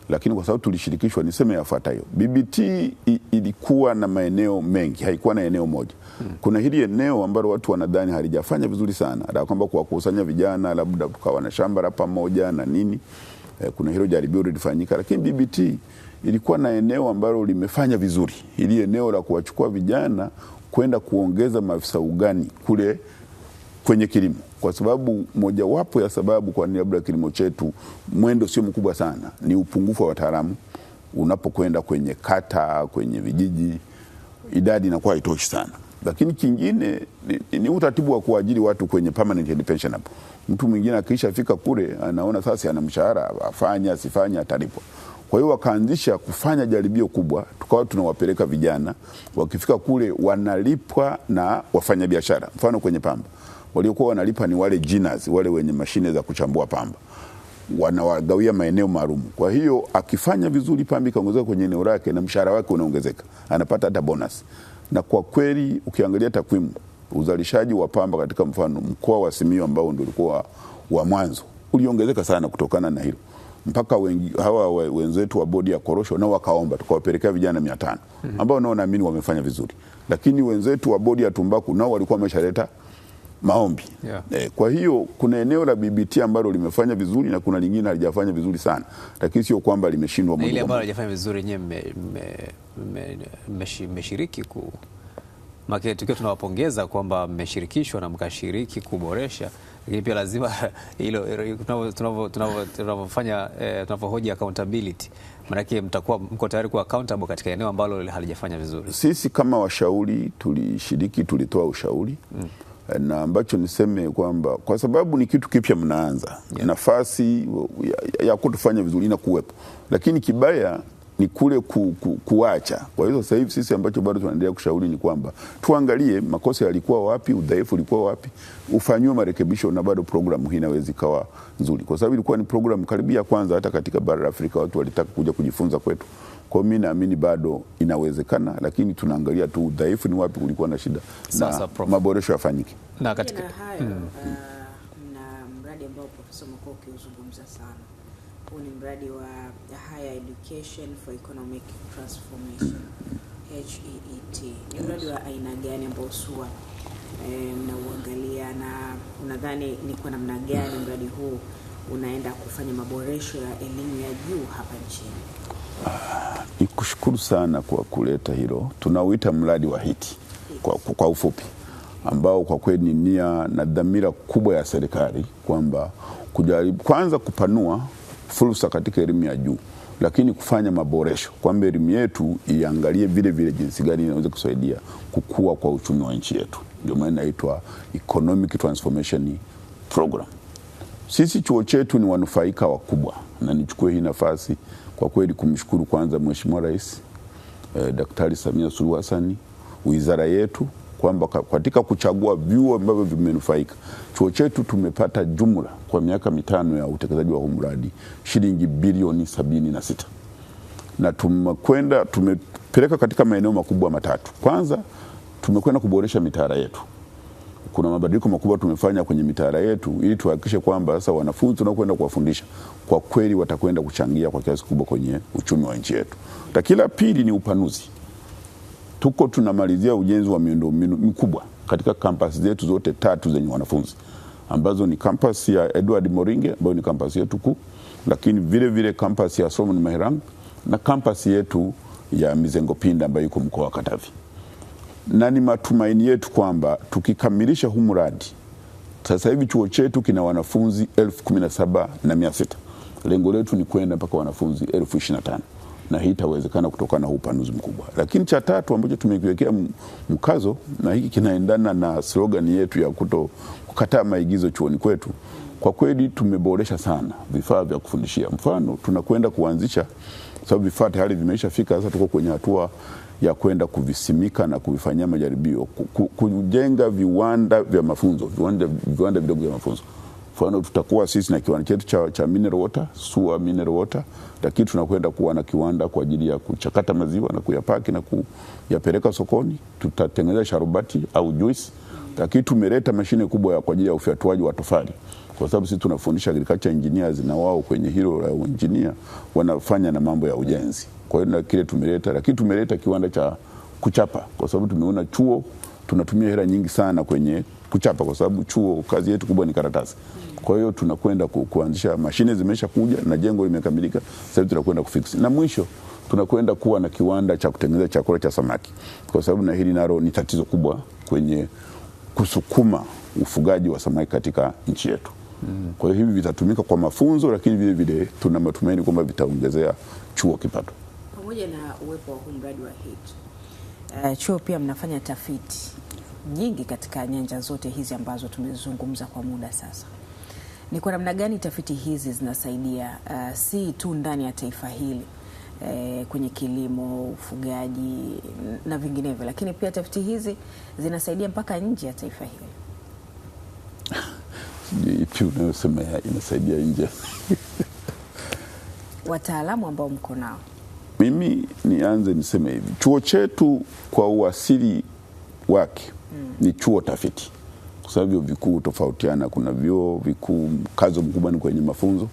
lakini kwa sababu tulishirikishwa, niseme yafuatayo. BBT ilikuwa na maeneo mengi, haikuwa na eneo moja. Kuna hili eneo ambalo watu wanadhani halijafanya vizuri sana, la kwamba kuwakusanya vijana labda tukawa na shamba la pamoja na nini. Kuna hilo jaribio lilifanyika, lakini BBT ilikuwa na eneo ambalo limefanya vizuri. Hili eneo la kuwachukua vijana kwenda kuongeza maafisa ugani kule kwenye kilimo, kwa sababu mojawapo ya sababu kwa nini labda kilimo chetu mwendo sio mkubwa sana ni upungufu wa wataalamu. Unapokwenda kwenye kata, kwenye vijiji, idadi inakuwa haitoshi sana. Lakini kingine ni utaratibu wa kuajiri watu kwenye permanent and pensionable. Mtu mwingine akishafika kule anaona sasa ana mshahara, afanye asifanye atalipwa. Kwa hiyo wakaanzisha kufanya jaribio kubwa, tukawa tunawapeleka vijana, wakifika kule wanalipwa na wafanyabiashara. Mfano kwenye pamba, waliokuwa wanalipa ni wale jinas, wale wenye mashine za kuchambua pamba. Wanawagawia maeneo maalum. Kwa hiyo akifanya vizuri pamba ikaongezeka kwenye eneo lake na mshahara wake unaongezeka, anapata hata bonus. Na kwa kweli ukiangalia takwimu, uzalishaji wa pamba katika mfano mkoa wa Simiyu ambao ndio ulikuwa wa mwanzo uliongezeka sana kutokana na hilo. Mpaka hawa wenzetu wa bodi ya korosho nao wakaomba tukawapelekea vijana 500 ambao nao naamini wamefanya vizuri. Lakini wenzetu wa bodi ya tumbaku nao walikuwa wameshaleta maombi. Kwa hiyo kuna eneo la BBT ambalo limefanya vizuri na kuna lingine halijafanya vizuri sana. Lakini sio kwamba limeshindwa moja. Ile ambalo halijafanya vizuri nyewe mmeshiriki maana tukiwa tunawapongeza kwamba mmeshirikishwa na mkashiriki kuboresha, lakini pia lazima hilo tunavyofanya tunavyohoji accountability, maana yake mko tayari kuwa accountable katika eneo ambalo halijafanya vizuri. Sisi kama washauri tulishiriki, tulitoa ushauri. na ambacho niseme kwamba kwa sababu ni kitu kipya mnaanza, nafasi ya kutufanya vizuri inakuwepo, lakini kibaya ni kule kuacha. Kwa hiyo sasa hivi sisi ambacho bado tunaendelea kushauri ni kwamba tuangalie makosa yalikuwa wapi, udhaifu ulikuwa wapi, ufanywe marekebisho, na bado programu hii inaweza ikawa nzuri, kwa sababu ilikuwa ni programu karibia kwanza hata katika bara la Afrika watu walitaka kuja kujifunza kwetu. Kwa mimi naamini bado inawezekana, lakini tunaangalia tu udhaifu ni wapi, kulikuwa na shida na maboresho yafanyike. Na katika hayo na mradi ambao Profesa Makoa ukiuzungumza sana, huu ni mradi wa Higher Education for Economic Transformation, HEET. Ni mradi wa aina gani ambao SUA mnauangalia, na unadhani ni kwa namna gani mradi huu unaenda kufanya maboresho ya elimu ya juu hapa nchini? Nikushukuru sana kwa kuleta hilo. Tunauita mradi wa HEET kwa ufupi, ambao kwa kweli ni nia na dhamira kubwa ya serikali kwamba kujaribu kwanza kupanua fursa katika elimu ya juu, lakini kufanya maboresho kwamba elimu yetu iangalie vile vile jinsi gani inaweza kusaidia kukua kwa uchumi wa nchi yetu. Ndio maana inaitwa Economic Transformation Program. Sisi chuo chetu ni wanufaika wakubwa, na nichukue hii nafasi kwa kweli kumshukuru kwanza Mheshimiwa Rais Daktari Samia Suluhu Hassan, wizara yetu, kwamba katika kuchagua vyuo ambavyo vimenufaika, chuo chetu tumepata jumla kwa miaka 5 ya utekelezaji wa mradi shilingi bilioni 76, na tumepeleka katika maeneo makubwa matatu. Kwanza tumekwenda kuboresha mitaala yetu. Kuna mabadiliko makubwa tumefanya kwenye mitaala yetu ili tuhakikishe kwamba sasa wanafunzi tunakwenda kuwafundisha kwa kweli watakwenda kuchangia kwa kiasi kubwa kwenye uchumi wa nchi yetu. Lakini la pili ni upanuzi. Tunamalizia ujenzi wa miundombinu mikubwa katika kampasi zetu zote 3 zenye wanafunzi, ambazo ni kampasi ya Edward Moringe ambayo ni kampasi yetu kuu, lakini vile vile kampasi ya Solomon Mahirang na kampasi yetu ya Mizengo Pinda ambayo iko mkoa wa Katavi. Na ni matumaini yetu kwamba tukikamilisha huu mradi, sasa hivi chuo chetu kina wanafunzi 17,600. Lengo letu ni kwenda mpaka wanafunzi 25,000, na hii itawezekana kutokana na upanuzi mkubwa. Lakini cha tatu ambacho tumekiwekea mkazo, na hiki kinaendana na slogan yetu ya kukataa maigizo chuoni kwetu, kwa kweli tumeboresha sana vifaa vya kufundishia. Mfano, tunakwenda kuanzisha, sababu vifaa tayari vimeshafika, sasa tuko kwenye hatua ya kwenda kuvisimika na kuvifanyia majaribio, kujenga viwanda vya mafunzo, viwanda vidogo vya mafunzo. Mfano, tutakuwa sisi na kiwanda chetu cha mineral water, SUA mineral water, lakini tunakwenda kuwa na kiwanda kwa ajili ya kuchakata maziwa na kuyapaki na kuyapeleka sokoni. Tutatengeneza sharubati au juice, lakini tumeleta mashine kubwa kwa ajili ya ufyatuaji wa tofali, kwa sababu sisi tunafundisha agriculture engineers, na wao kwenye hilo la engineer wanafanya na mambo ya ujenzi. Kwa hiyo na kile tumeleta, lakini tumeleta kiwanda cha kuchapa, kwa sababu tumeona chuo tunatumia hela nyingi sana kwenye kuchapa, kwa sababu chuo kazi yetu kubwa ni karatasi. Kwa hiyo tunakwenda kuanzisha, mashine zimesha kuja na jengo limekamilika, sasa tunakwenda kufix. Na mwisho tunakwenda kuwa na kiwanda cha kutengeneza chakula cha samaki, kwa sababu na hili nalo ni tatizo kubwa kwenye kusukuma ufugaji wa samaki katika nchi yetu. Kwa hiyo hivi vitatumika kwa mafunzo, lakini vile vile tuna matumaini kwamba vitaongezea chuo kipato. Pamoja na uwepo wa huu mradi wa HEET, chuo pia mnafanya tafiti nyingi katika nyanja zote hizi ambazo tumezungumza kwa muda sasa. Ni kwa namna gani tafiti hizi zinasaidia si tu ndani ya taifa hili kwenye kilimo, ufugaji na vinginevyo, lakini pia tafiti hizi zinasaidia mpaka nje ya taifa hili? Ipi unayosema inasaidia nje? Wataalamu ambao mko nao. Mimi nianze niseme hivi, chuo chetu kwa uasili wake ni chuo tafiti, kwa sababu vyuo vikuu tofautiana. Kuna vyuo vikuu mkazo mkubwa ni kwenye mafunzo,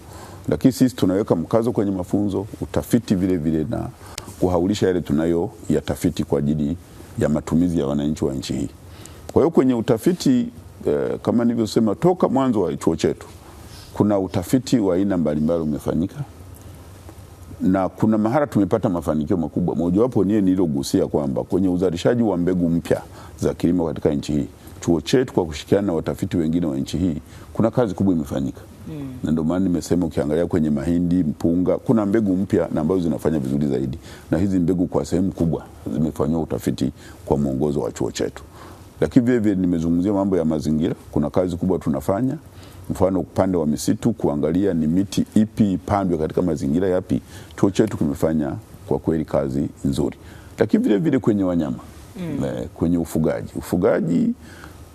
lakini sisi tunaweka mkazo kwenye mafunzo, utafiti vile vile, na kuhaulisha yale tunayo ya tafiti kwa ajili ya matumizi ya wananchi wa nchi hii. Kwa hiyo kwenye utafiti kama nilivyosema toka mwanzo wa chuo chetu, kuna utafiti wa aina mbalimbali umefanyika, na kuna mahara tumepata mafanikio makubwa. Mojawapo ni nilogusia kwamba kwenye uzalishaji wa mbegu mpya za kilimo katika nchi hii, chuo chetu kwa kushirikiana na watafiti wengine wa nchi hii, kuna kazi kubwa imefanyika. Na ndio maana nimesema ukiangalia kwenye mahindi, mpunga, kuna mbegu mpya na ambazo zinafanya vizuri zaidi, na hizi mbegu kwa sehemu kubwa zimefanywa utafiti kwa mwongozo wa chuo chetu. Lakini vile vile nimezungumzia mambo ya mazingira, kuna kazi kubwa tunafanya. Mfano upande wa misitu, kuangalia ni miti ipi ipandwe katika mazingira yapi. Chuo chetu kimefanya kwa kweli kazi nzuri. Lakini vile vile kwenye wanyama, kwenye ufugaji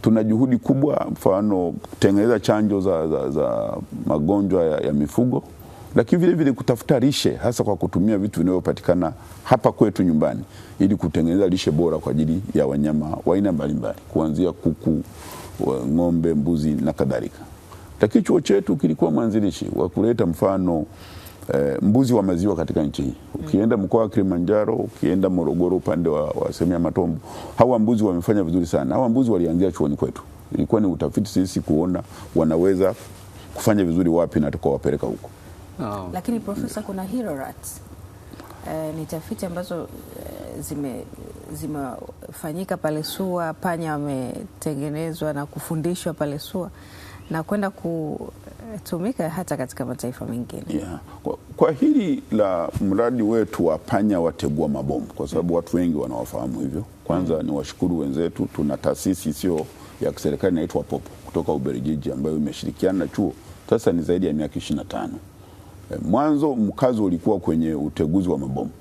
tuna juhudi kubwa, mfano kutengeneza chanjo za magonjwa ya mifugo, lakini vile vile kutafuta lishe, hasa kwa kutumia vitu vinavyopatikana hapa kwetu nyumbani, ili kutengeneza lishe bora kwa ajili ya wanyama wa aina mbalimbali, kuanzia kuku, ng'ombe, mbuzi na kadhalika. Lakini chuo chetu kilikuwa mwanzilishi wa kuleta mfano mbuzi wa maziwa katika nchi hii. Ukienda mkoa wa Kilimanjaro, ukienda Morogoro upande wa sehemu ya Matombo, hawa mbuzi wamefanya vizuri sana. Hawa mbuzi walianzia chuoni kwetu. Ilikuwa ni utafiti sisi kuona wanaweza kufanya vizuri wapi na tukawapeleka huko. Lakini Profesa, kuna hero rats. Ni tafiti ambazo zimefanyika pale SUA, panya wametengenezwa na kufundishwa pale SUA na kwenda kutumika hata katika mataifa mengine. Yeah. Kwa hili la mradi wetu wa panya wategua mabomu, kwa sababu watu wengi wanawafahamu hivyo. Kwanza ni washukuru wenzetu, tuna taasisi sio ya kiserikali inaitwa POPO kutoka Ubelgiji ambayo imeshirikiana na chuo sasa ni zaidi ya miaka 25. Mwanzo mkazo ulikuwa kwenye uteguzi wa mabomu,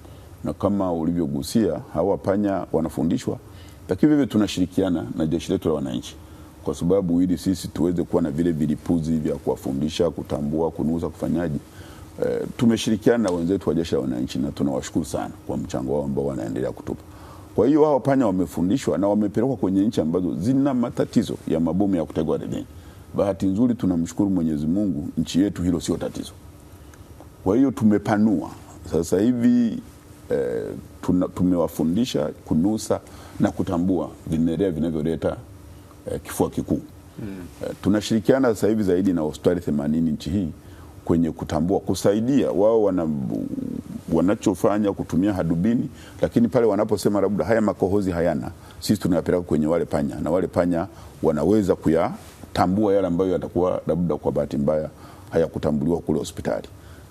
na kama ulivyogusia hawa panya wanafundishwa, lakini vile tunashirikiana na jeshi letu la wananchi, kwa sababu ili sisi tuweze kuwa na vile vilipuzi vya kuwafundisha, kutambua, kunusa, kufanyaji. Tumeshirikiana na wenzetu wa jeshi la wananchi na tunawashukuru sana kwa mchango wao ambao wanaendelea kutupa. Kwa hiyo hao panya wamefundishwa na wamepelekwa kwenye nchi ambazo zina matatizo ya mabomu ya kutegwa ardhini. Bahati nzuri tunamshukuru Mwenyezi Mungu, nchi yetu hilo sio tatizo. Kwa hiyo tumepanua. Sasa hivi tumewafundisha kunusa na kutambua vimelea vinavyoleta kifua kikuu. Tunashirikiana sasa hivi zaidi na hospitali 80 nchi hii kwenye kutambua, kusaidia wao wanachofanya kutumia hadubini, lakini pale wanaposema labda haya makohozi hayana, sisi tunayapeleka kwenye wale panya, na wale panya wanaweza kuyatambua yale ambayo yatakuwa labda kwa bahati mbaya hayakutambuliwa kule hospitali.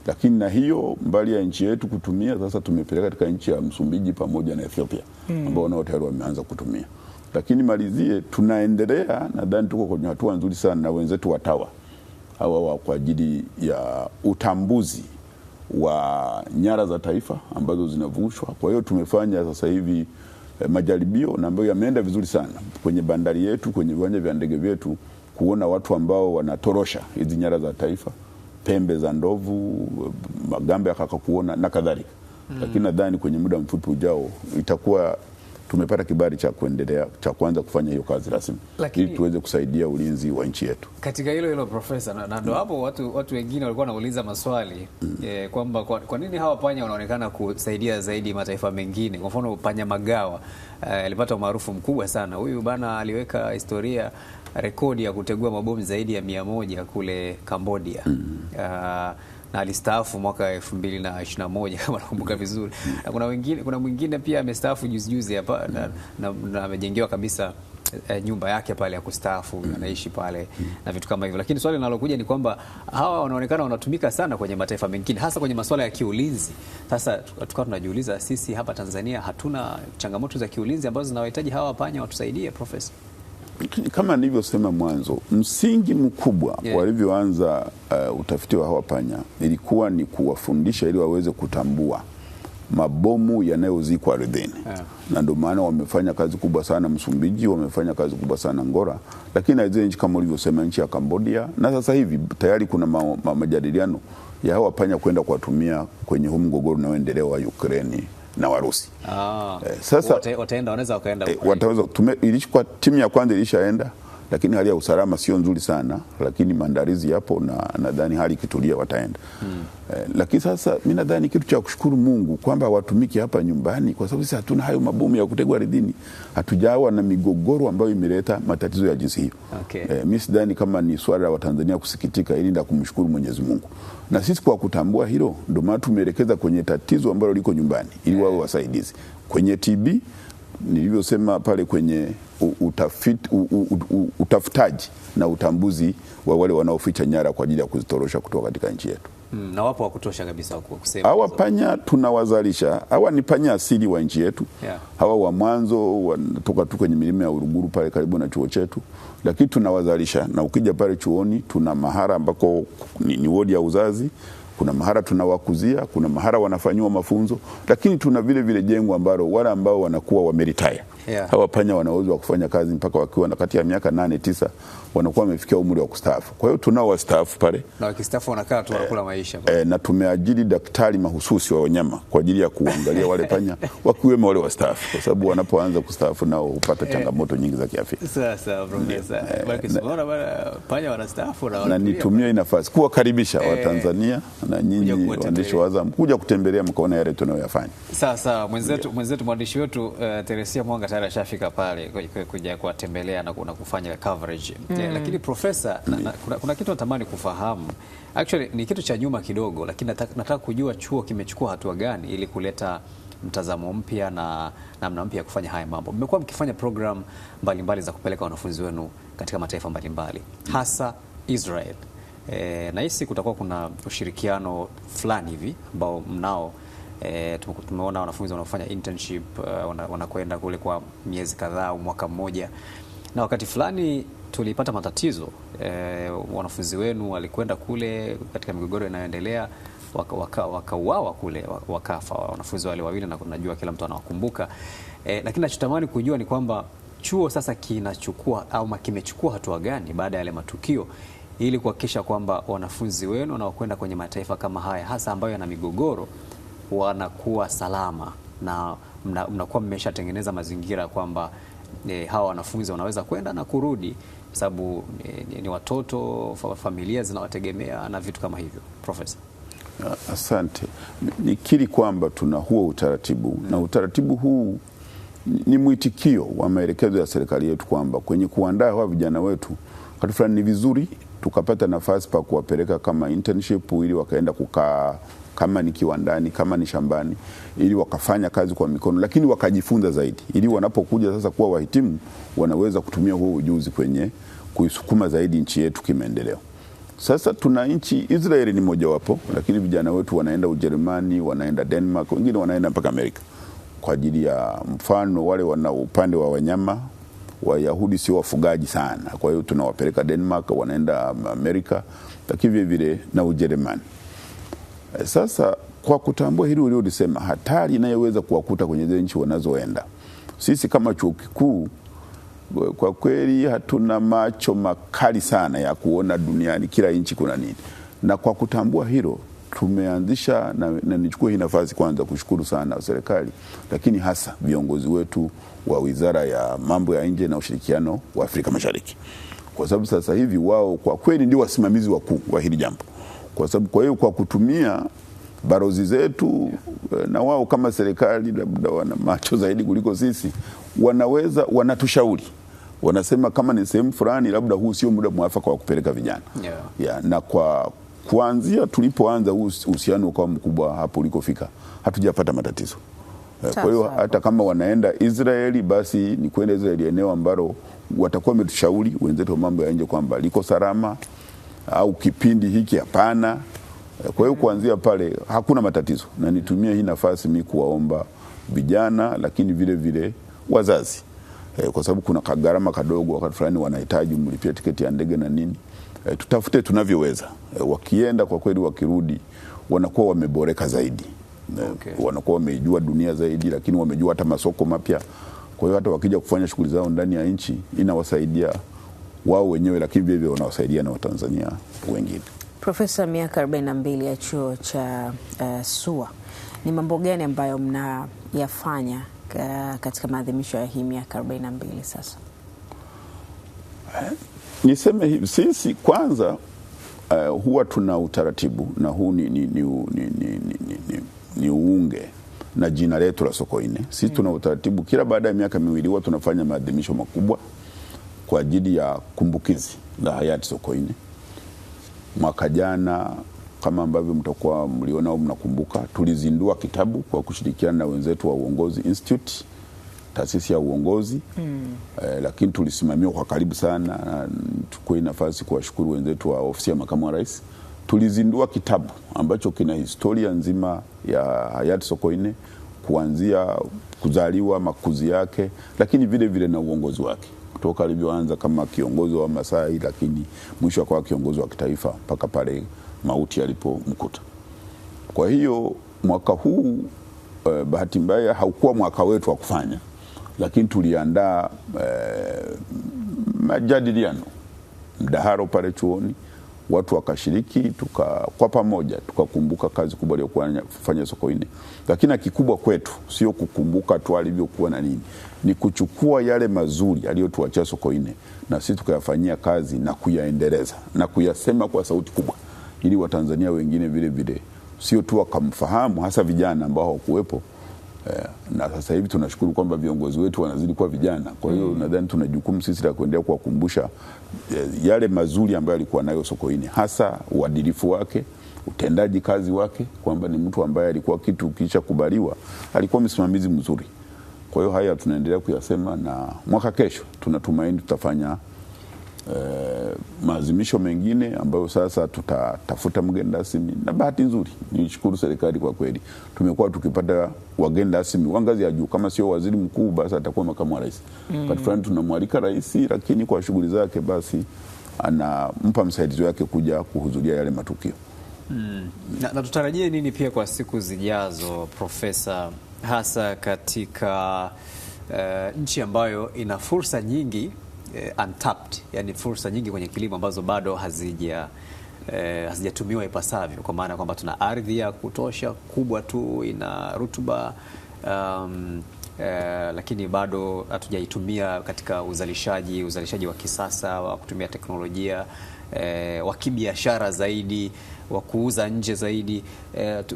Lakini na hiyo mbali ya nchi yetu kutumia, sasa tumepeleka katika nchi ya Msumbiji pamoja na Ethiopia ambao nao tayari wameanza kutumia. Lakini malizie, tunaendelea, nadhani tuko kwenye hatua nzuri sana na wenzetu watawa hawa kwa ajili ya utambuzi wa nyara za taifa ambazo zinavushwa. Kwa hiyo tumefanya sasa hivi majaribio na ambayo yameenda vizuri sana kwenye bandari yetu, kwenye viwanja vya ndege vyetu, kuona watu ambao wanatorosha hizi nyara za taifa, pembe za ndovu, magamba ya kakakuona na kadhalika. Lakini nadhani kwenye muda mfupi ujao itakuwa tumepata kibali cha kuendelea cha kwanza kufanya hiyo kazi rasmi, ili tuweze kusaidia ulinzi wa nchi yetu. Katika hilo Profesa, na ndio hapo watu wengine walikuwa wanauliza maswali kwamba kwa nini hawa panya wanaonekana kusaidia zaidi mataifa mengine. Kwa mfano panya magawa alipata umaarufu mkubwa sana. Huyu bana aliweka historia, rekodi ya kutegua mabomu zaidi ya 100 kule Cambodia. Na alistaafu mwaka 2021 kama nakumbuka vizuri. Na kuna mwingine pia amestaafu juzi hapa na amejengewa kabisa nyumba yake pale ya kustaafu, anaishi pale na vitu kama hivyo. Lakini swali linalokuja ni kwamba hawa wanaonekana wanatumika sana kwenye mataifa mengine, hasa kwenye masuala ya kiulinzi. Sasa tukawa tunajiuliza, sisi hapa Tanzania hatuna changamoto za kiulinzi ambazo zinawahitaji hawa panya watusaidie, Profesa? Kama nilivyosema mwanzo, msingi mkubwa walivyoanza utafiti wa hawa panya ilikuwa ni kuwafundisha ili waweze kutambua mabomu yanayozikwa ardhini. Na ndio maana wamefanya kazi kubwa sana Msumbiji, wamefanya kazi kubwa sana Angola, lakini na hizo nchi kama ulivyosema, nchi ya Cambodia, na sasa hivi tayari kuna majadiliano ya hawa panya kwenda kuwatumia kwenye huu mgogoro unaoendelea wa Ukraine na Warusi. Sasa wanaweza wakaenda ilikuwa timu ya kwanza ilishaenda, lakini hali ya usalama sio nzuri sana, lakini maandalizi yapo na nadhani hali ikitulia wataenda. Lakini sasa mimi nadhani kitu cha kushukuru Mungu kwamba watumiki hapa nyumbani, kwa sababu sisi hatuna hayo mabomu ya kutegwa ardhini, hatujawa na migogoro ambayo imeleta matatizo ya jinsi hiyo. Mimi sidhani kama ni swala la Watanzania kusikitika, ili ndio kumshukuru Mwenyezi Mungu. Na sisi kwa kutambua hilo ndio maana tumeelekeza kwenye tatizo ambalo liko nyumbani ili wao wasaidizi. Kwenye TB nilivyosema pale, kwenye utafutaji na utambuzi wa wale wanaoficha nyara kwa ajili ya kuzitorosha kutoka katika nchi yetu. Na wapo wa kutosha kabisa kusema. Hawa panya tunawazalisha. Hawa ni panya asili wa nchi yetu. Hawa wa mwanzo wanatoka tu kwenye milima ya Uruguru pale karibu na chuo chetu. Lakini tunawazalisha, na ukija pale chuoni tuna mahara ambako ni wodi ya uzazi. Kuna mahara tunawakuzia, kuna mahara wanafanywa mafunzo, lakini tuna vile vile jengo ambalo wale ambao wanakuwa wameretire. Hawa panya wanaweza kufanya kazi mpaka wakiwa na kati ya miaka 8-9 wanakuwa wamefikia umri wa kustaafu. Kwa hiyo tunao wastaafu pale. Na wakistaafu wanakaa tu wanakula maisha pale. Na tumeajiri daktari mahususi wa wanyama kwa ajili ya kuangalia wale panya wakiwemo wale wastaafu, kwa sababu wanapoanza kustaafu nao hupata changamoto nyingi za kiafya. Sasa profesa, panya wanastaafu na nitumie nafasi kuwakaribisha Watanzania na nyinyi waandishi wa Azam kuja kutembelea mkaona yale tunayoyafanya. Sasa mwenzetu mwandishi wetu Teresia Mwanga tayari ashafika pale kuja kuwatembelea na kufanya coverage. Lakini profesa, kuna kitu natamani kufahamu. Actually ni kitu cha nyuma kidogo, lakini nataka kujua chuo kimechukua hatua gani ili kuleta mtazamo mpya na namna mpya ya kufanya haya mambo. Mmekuwa mkifanya program mbalimbali za kupeleka wanafunzi wenu katika mataifa mbalimbali, hasa Israel. Nahisi kutakuwa kuna ushirikiano fulani hivi ambao mnao. Tumeona wanafunzi wanaofanya internship wanakwenda kule kwa miezi kadhaa au mwaka mmoja, na wakati fulani tulipata matatizo. Wanafunzi wenu walikwenda kule katika migogoro inayoendelea, wakauawa kule, wakafa wanafunzi wale wawili, na najua kila mtu anawakumbuka. Lakini nachotamani kujua ni kwamba chuo sasa kinachukua au kimechukua hatua gani baada ya yale matukio ili kuhakikisha kwamba wanafunzi wenu wanaokwenda kwenye mataifa kama haya hasa ambayo yana migogoro wanakuwa salama, na mnakuwa mmeshatengeneza mazingira kwamba hawa wanafunzi wanaweza kwenda na kurudi, sababu ni watoto, familia zinawategemea na vitu kama hivyo. Profesa. Asante. Nikiri kwamba tuna huo utaratibu, na utaratibu huu ni mwitikio wa maelekezo ya serikali yetu kwamba kwenye kuandaa hawa vijana wetu wakati fulani ni vizuri tukapata nafasi pa kuwapeleka kama internship ili wakaenda kukaa kama ni kiwandani, kama ni shambani, ili wakafanya kazi kwa mikono, lakini wakajifunza zaidi, ili wanapokuja sasa kuwa wahitimu wanaweza kutumia huo ujuzi kwenye kuisukuma zaidi nchi yetu kimaendeleo. Sasa tuna nchi, Israeli ni mojawapo, lakini vijana wetu wanaenda Ujerumani, wanaenda Denmark, wengine wanaenda mpaka Amerika kwa ajili ya mfano wale wana upande wa wanyama. Wayahudi sio wafugaji sana, kwa hiyo tunawapeleka Denmark, wanaenda Amerika, lakini vile vile na Ujerumani. Sasa kwa kutambua hili uliolisema, hatari inayoweza kuwakuta kwenye zile nchi wanazoenda, sisi kama chuo kikuu kwa kweli hatuna macho makali sana ya kuona duniani kila nchi kuna nini, na kwa kutambua hilo tumeanzisha na nichukue hii nafasi kwanza kushukuru sana serikali, lakini hasa viongozi wetu wa Wizara ya Mambo ya Nje na Ushirikiano wa Afrika Mashariki, kwa sababu sasa hivi wao kwa kweli ndio wasimamizi wakuu wa hili jambo. Kwa hiyo kwa kutumia barozi zetu, na wao kama serikali labda wana macho zaidi kuliko sisi, wanatushauri, wanasema kama ni sehemu fulani labda huu sio muda mwafaka wa kupeleka vijana. Na kwa kuanzia tulipoanza uhusiano kwa mkubwa hapo ulikofika hatujapata matatizo. Kwa hiyo hata kama wanaenda Israeli, basi ni kwenda Israeli eneo ambalo watakuwa wametushauri wenzetu wa mambo ya nje kwamba liko salama, au kipindi hiki hapana. Kwa hiyo kuanzia pale hakuna matatizo, na nitumie hii nafasi mimi kuwaomba vijana, lakini vile vile wazazi, kwa sababu kuna gharama kadogo wakati fulani wanahitaji mlipia tiketi ya ndege na nini. Tutafute tunavyoweza. Wakienda kwa kweli, wakirudi wanakuwa wameboreka zaidi. Wanakuwa wamejua dunia zaidi, lakini wamejua hata masoko mapya. Kwa hiyo hata wakija kufanya shughuli zao ndani ya nchi inawasaidia wao wenyewe, lakini vile vile wanawasaidia na Watanzania wengine. Profesa, miaka 42 ya chuo cha SUA, ni mambo gani ambayo mnayafanya katika maadhimisho ya hii miaka 42 sasa? Niseme hivi, sisi kwanza huwa tuna utaratibu, na huu ni uunge na jina letu la Sokoine. Sisi tuna utaratibu kila baada ya miaka miwili huwa tunafanya maadhimisho makubwa kwa ajili ya kumbukizi la hayati Sokoine. Mwaka jana, kama ambavyo mtakuwa mliona au mnakumbuka, tulizindua kitabu kwa kushirikiana na wenzetu wa Uongozi Institute, taasisi ya uongozi. Lakini tulisimamia kwa karibu sana, na tukue nafasi kuwashukuru wenzetu wa ofisi ya makamu wa rais tulizindua kitabu ambacho kina historia nzima ya hayati Sokoine, kuanzia kuzaliwa, makuzi yake, lakini vile vile na uongozi wake, kutoka alivyoanza kama kiongozi wa Masai, lakini mwisho akawa kiongozi wa kitaifa mpaka pale mauti alipomkuta. Kwa hiyo mwaka huu bahati mbaya haukuwa mwaka wetu wa kufanya, lakini tuliandaa majadiliano, mdahalo pale chuoni, watu wakashiriki, kwa pamoja tukakumbuka kazi kubwa aliyokuwa kufanya Sokoine. Lakini kikubwa kwetu sio kukumbuka tu alivyokuwa na nini, ni kuchukua yale mazuri aliyotuachia Sokoine na sisi tukayafanyia kazi na kuyaendeleza na kuyasema kwa sauti kubwa, ili Watanzania wengine vile vile sio tu wakamfahamu, hasa vijana ambao hawakuwepo. Na sasa hivi tunashukuru kwamba viongozi wetu wanazidi kuwa vijana. Kwa hiyo nadhani tuna jukumu sisi la kuendelea kuwakumbusha yale mazuri ambayo alikuwa nayo Sokoine, hasa uadilifu wake, utendaji kazi wake, kwamba ni mtu ambaye alikuwa kitu kisha kubaliwa, alikuwa msimamizi mzuri. Kwa hiyo haya tunaendelea kuyasema, na mwaka kesho tunatumaini tutafanya maazimisho mengine ambayo sasa tutatafuta mgeni rasmi. Na bahati nzuri nishukuru serikali, kwa kweli tumekuwa tukipata wageni rasmi wa ngazi ya juu, kama sio waziri mkuu basi atakuwa makamu wa rais. Wakati fulani tunamwalika rais, lakini kwa shughuli zake basi anampa msaidizi wake kuja kuhudhuria yale matukio. Na tutarajie nini pia kwa siku zijazo, Profesa, hasa katika nchi ambayo ina fursa nyingi untapped, yani fursa nyingi kwenye kilimo ambazo bado hazijatumiwa ipasavyo, kwa maana kwamba tuna ardhi ya kutosha kubwa tu, ina rutuba, lakini bado hatujaitumia katika uzalishaji wa kisasa wa kutumia teknolojia, wa kibiashara zaidi, wa kuuza nje zaidi.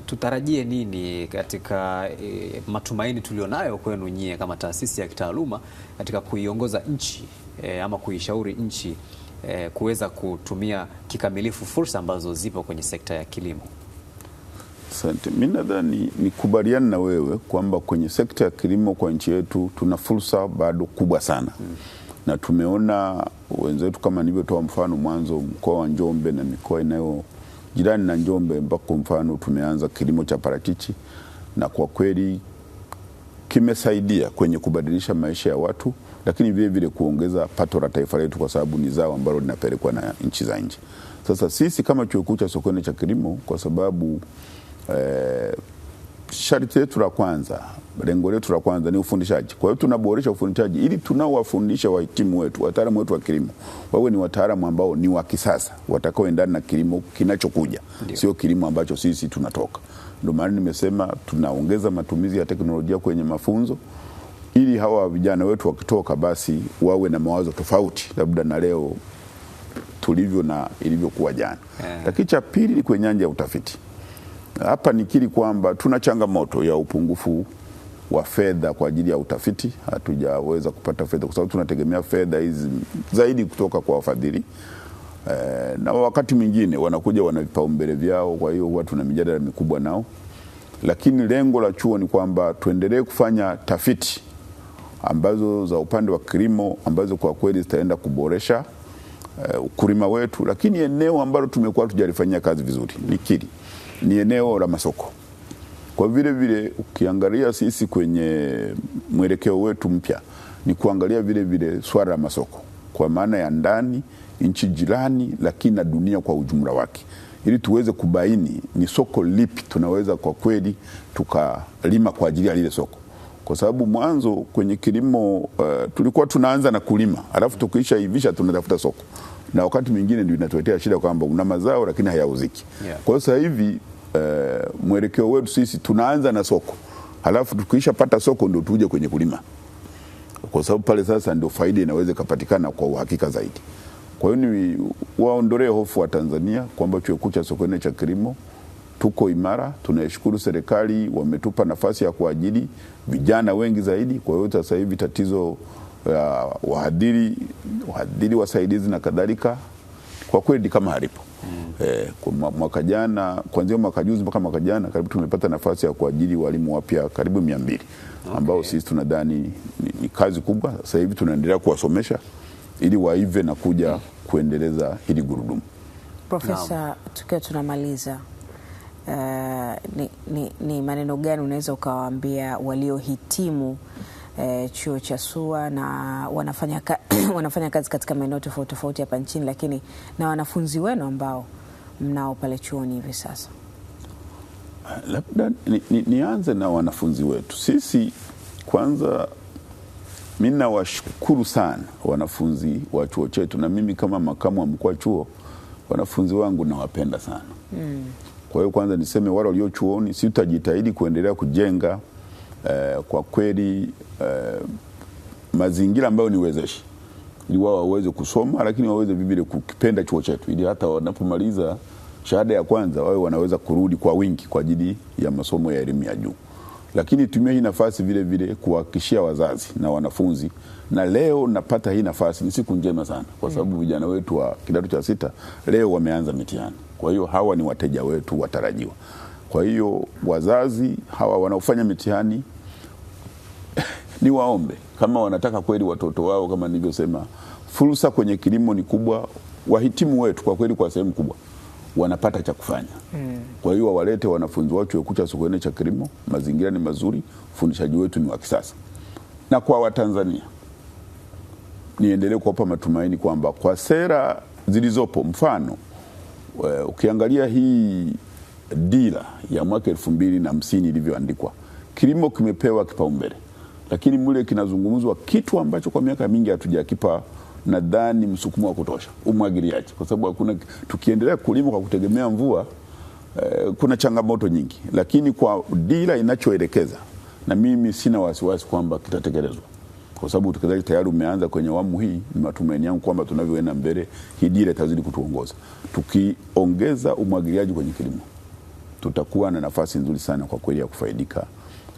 Tutarajie nini katika matumaini tulionayo kwenu nyie kama taasisi ya kitaaluma katika kuiongoza nchi ama kuishauri nchi kuweza kutumia kikamilifu fursa ambazo zipo kwenye sekta ya kilimo? Asante. Mimi nadhani nikubaliana na wewe kwamba kwenye sekta ya kilimo kwa nchi yetu tuna fursa bado kubwa sana. Na tumeona wenzetu, kama nilivyotoa mfano mwanzo, mkoa wa Njombe na mikoa inayo jirani na Njombe, mpaka mfano tumeanza kilimo cha parachichi, na kwa kweli kimesaidia kwenye kubadilisha maisha ya watu, lakini vile vile kuongeza pato la taifa letu, kwa sababu ni zao ambalo linapelekwa na nchi za nje. Sasa sisi kama Chuo Kikuu cha Sokoine cha Kilimo, kwa sababu sharti letu la kwanza, lengo letu la kwanza ni ufundishaji. Kwa hiyo tunaboresha ufundishaji ili tunaowafundisha wahitimu wetu, wataalamu wetu wa kilimo, wawe ni wataalamu ambao ni wa kisasa, watakaoendana na kilimo kinachokuja, sio kilimo ambacho sisi tunatoka. Ndio maana nimesema tunaongeza matumizi ya teknolojia kwenye mafunzo, ili hawa vijana wetu wakitoka basi wawe na mawazo tofauti labda na leo tulivyo na ilivyokuwa jana. Lakini cha pili ni kwenye nyanja ya utafiti. Hapa nikiri kwamba tuna changamoto ya upungufu wa fedha kwa ajili ya utafiti. Hatujaweza kupata fedha kwa sababu tunategemea fedha hizi zaidi kutoka kwa wafadhili. Na wakati mwingine wanakuja wana vipaumbele vyao, kwa hiyo huwa tuna mijadala mikubwa nao. Lakini lengo la chuo ni kwamba tuendelee kufanya tafiti ambazo za upande wa kilimo, ambazo kwa kweli zitaenda kuboresha ukulima wetu. Lakini eneo ambalo tumekuwa tujalifanyia kazi vizuri ni eneo la masoko. Kwa vile vile ukiangalia sisi kwenye mwelekeo wetu mpya ni kuangalia vile vile swala la masoko, kwa maana ya ndani, nchi jirani, lakini na dunia kwa ujumla wake, ili tuweze kubaini ni soko lipi tunaweza kwa kweli tukalima kwa ajili ya lile soko. Kwa sababu mwanzo kwenye kilimo tulikuwa tunaanza na kulima, alafu tukiisha hivisha tunatafuta soko, na wakati mwingine ndio inatuletea shida kwamba una mazao lakini hayauziki. Kwa hiyo sasa hivi mwelekeo wetu sisi tunaanza na soko, halafu tukiisha pata soko ndio tuje kwenye kulima, kwa sababu pale sasa ndio faida inaweza kupatikana kwa uhakika zaidi. Kwa hiyo ni waondolee hofu wa Tanzania kwamba Chuo Kikuu cha Sokoine cha Kilimo tuko imara. Tunashukuru serikali, wametupa nafasi ya kuajiri vijana wengi zaidi. Kwa hiyo sasa hivi tatizo wahadhiri wasaidizi na kadhalika kwa kweli kama halipo. Kwa mwaka jana, kuanzia mwaka juzi mpaka mwaka jana, karibu tumepata nafasi ya kuajiri walimu wapya karibu 200, ambao sisi tunadhani ni kazi kubwa. Sasa hivi tunaendelea kuwasomesha ili waive na kuja kuendeleza hili gurudumu. Profesa, tukiwa tunamaliza, ni maneno gani unaweza ukawaambia waliohitimu chuo cha SUA na wanafanya kazi katika maeneo tofauti tofauti hapa nchini, lakini na wanafunzi wenu ambao mnao pale chuoni hivi sasa? Labda nianze na wanafunzi wetu. Sisi kwanza, mimi nawashukuru sana wanafunzi wa chuo chetu, na mimi kama makamu wa mkuu wa chuo, wanafunzi wangu nawapenda sana. Kwa hiyo kwanza niseme wale walio chuoni, sisi tutajitahidi kuendelea kujenga kwa kweli mazingira ambayo niwezeshi ili wao waweze kusoma, lakini waweze vivile kukipenda chuo chetu, ili hata wanapomaliza shahada ya kwanza wawe wanaweza kurudi kwa wingi kwa ajili ya masomo ya elimu ya juu. Lakini tumia hii nafasi vile vile kuhakikishia wazazi na wanafunzi, na leo napata hii nafasi, ni siku njema sana kwa sababu vijana wetu wa kidato cha 6 leo wameanza mitihani. Kwa hiyo hawa ni wateja wetu watarajiwa. Kwa hiyo wazazi hawa wanaofanya mitihani ni waombe kama wanataka kweli watoto wao, kama nilivyosema, fursa kwenye kilimo ni kubwa. Wahitimu wetu kwa kweli kwa sehemu kubwa wanapata cha kufanya. Kwa hiyo walete wanafunzi wao chuo kikuu cha Sokoine cha kilimo, mazingira ni mazuri, ufundishaji wetu ni wa kisasa. Na kwa Watanzania niendelee kuwapa matumaini kwamba kwa sera zilizopo, mfano ukiangalia hii dira ya mwaka 2050 ilivyoandikwa, kilimo kimepewa kipaumbele, lakini mule kinazungumzwa kitu ambacho kwa miaka mingi hatujakipa nadhani msukumo wa kutosha: umwagiliaji. Kwa sababu hakuna, tukiendelea kulima kwa kutegemea mvua kuna changamoto nyingi, lakini kwa dira inachoelekeza, na mimi sina wasiwasi kwamba kitatekelezwa, kwa sababu utekelezaji tayari umeanza kwenye awamu hii. Ni matumaini yangu kwamba tunavyoenda mbele hii dira itazidi kutuongoza. Tukiongeza umwagiliaji kwenye kilimo, tutakuwa na nafasi nzuri sana kwa kweli ya kufaidika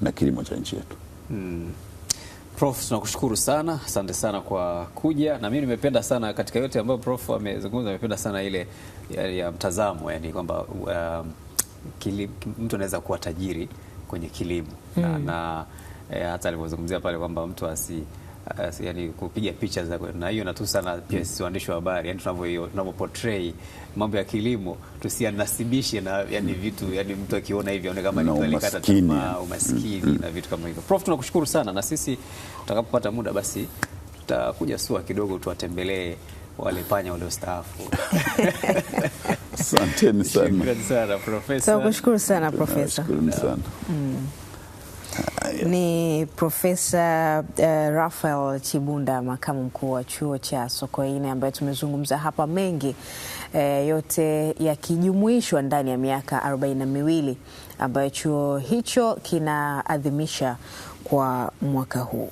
na kilimo cha nchi yetu. Prof, tunakushukuru sana, asante sana kwa kuja, na mimi nimependa sana katika yote ambayo Prof amezungumza, nimependa sana ile ya mtazamo, yani kwamba mtu anaweza kuwa tajiri kwenye kilimo na hata alivyozungumzia pale kwamba mtu yani kupiga picha za, na hiyo natu sana pia sisi waandishi wa habari, yani tunavyoportray mambo ya kilimo tusianasibishe na yani vitu, yani mtu akiona hivi aone kama ni mtu alikata tamaa, umaskini na vitu kama hivyo. Prof, tunakushukuru sana, na sisi tutakapopata muda basi tutakuja SUA kidogo tuwatembelee wale panya waliostaafu. Asanteni sana. Shukrani sana Profesa. Tunakushukuru sana Profesa. Shukrani sana. Ni Profesa Raphael Chibunda, makamu mkuu wa chuo cha Sokoine, ambaye tumezungumza hapa mengi, yote yakijumuishwa ndani ya miaka 42 ambayo chuo hicho kinaadhimisha kwa mwaka huu.